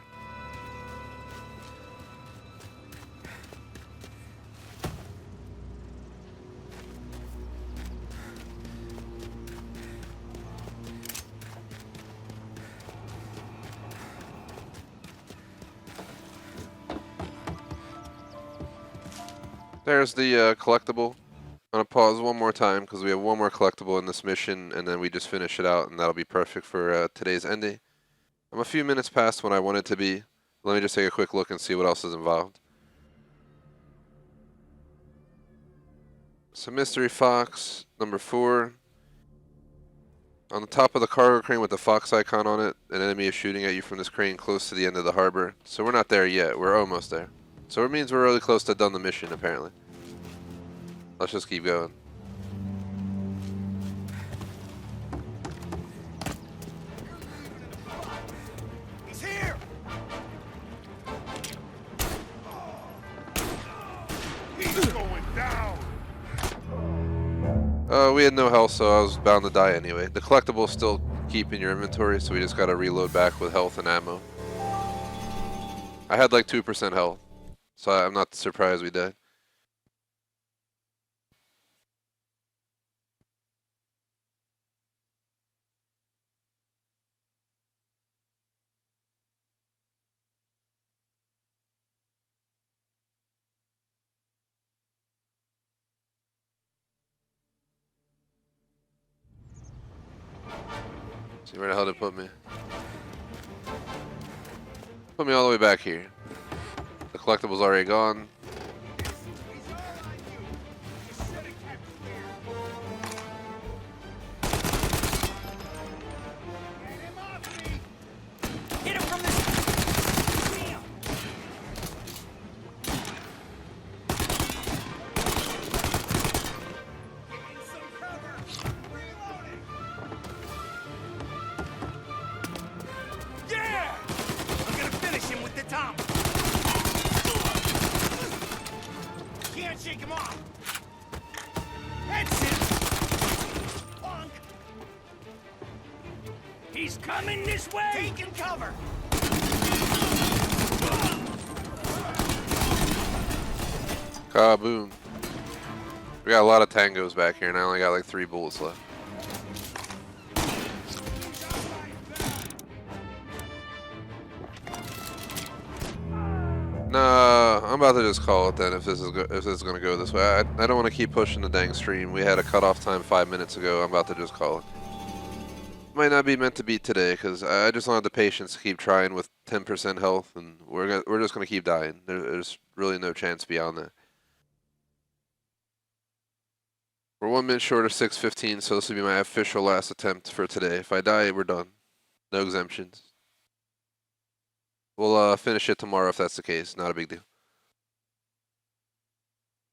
There's the collectible. I'm going to pause one more time because we have one more collectible in this mission, and then we just finish it out, and that'll be perfect for today's ending. I'm a few minutes past when I want it to be. Let me just take a quick look and see what else is involved. So Mystery Fox, number 4. On the top of the cargo crane with the fox icon on it, an enemy is shooting at you from this crane close to the end of the harbor. So we're not there yet. We're almost there. So it means we're really close to done the mission, apparently. Let's just keep going. He's here! He's going down! We had no health, so I was bound to die anyway. The collectible still keep in your inventory, so we just gotta reload back with health and ammo. I had like 2% health, so I'm not surprised we died. See where the hell did it put me? Put me all the way back here. The collectible's already gone. Hit him from the... Yeah! I'm gonna finish him with the top! Can't shake him off! That's it! Bonk! He's coming this way! Taking cover! Kaboom. We got a lot of tangos back here, and I only got like 3 bullets left. Nah, I'm about to just call it then if this is gonna go this way. I don't want to keep pushing the dang stream. We had a cutoff time 5 minutes ago. I'm about to just call it. Might not be meant to beat today because I just don't have the patience to keep trying with 10% health, and we're just gonna keep dying. There's really no chance beyond that. We're 1 minute short of 6:15, so this will be my official last attempt for today. If I die, we're done. No exemptions. We'll finish it tomorrow if that's the case. Not a big deal.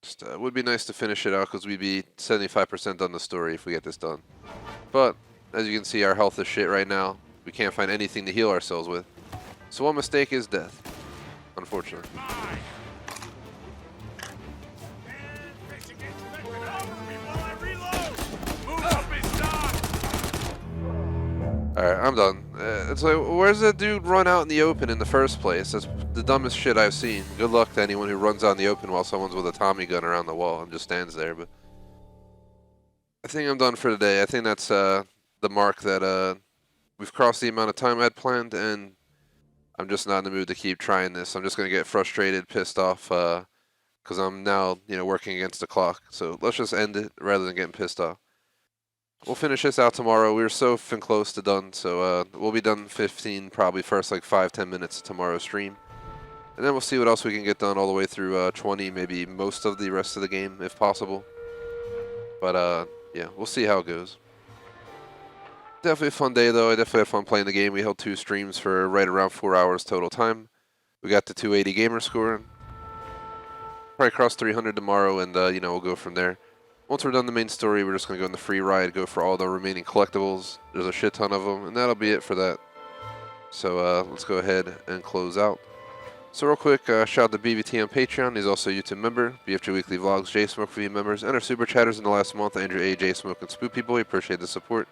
Just would be nice to finish it out because we'd be 75% done the story if we get this done. But as you can see, our health is shit right now. We can't find anything to heal ourselves with. So one mistake is death, unfortunately. Alright, I'm done. It's like, where's that dude run out in the open in the first place? That's the dumbest shit I've seen. Good luck to anyone who runs out in the open while someone's with a Tommy gun around the wall and just stands there. But I think I'm done for today. I think that's the mark that we've crossed the amount of time I had planned, and I'm just not in the mood to keep trying this. I'm just going to get frustrated, pissed off, because I'm now, working against the clock. So let's just end it rather than getting pissed off. We'll finish this out tomorrow. We were so close to done, so we'll be done 15, probably first like 5-10 minutes of tomorrow's stream. And then we'll see what else we can get done all the way through 20, maybe most of the rest of the game if possible. But yeah, we'll see how it goes. Definitely a fun day though. I definitely had fun playing the game. We held 2 streams for right around 4 hours total time. We got the 280 gamer score. Probably cross 300 tomorrow, and we'll go from there. Once we're done the main story, we're just going to go in the free ride, go for all the remaining collectibles. There's a shit ton of them, and that'll be it for that. So let's go ahead and close out. So real quick, shout out to BVT on Patreon. He's also a YouTube member. BFG Weekly Vlogs, J Smoke for you members, and our super chatters in the last month, Andrew A, J Smoke, and Spook People. We appreciate the support.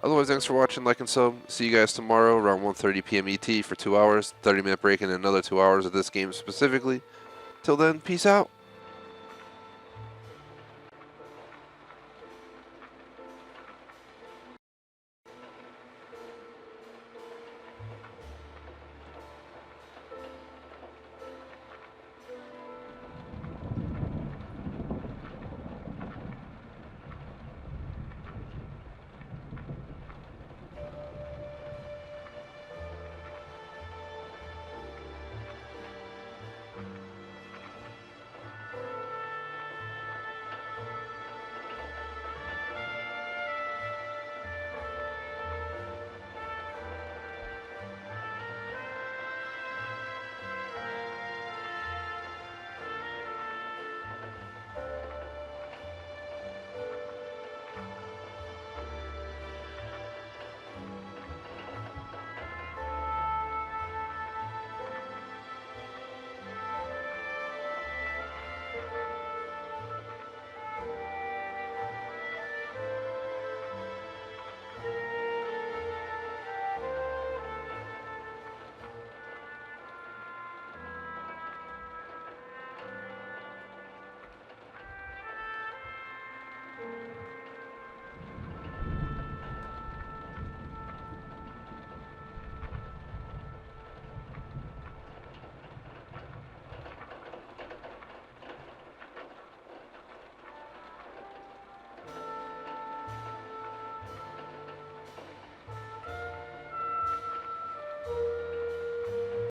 Otherwise, thanks for watching, like and sub. See you guys tomorrow around 1:30 p.m. ET for 2 hours, 30-minute break, and another 2 hours of this game specifically. Till then, peace out.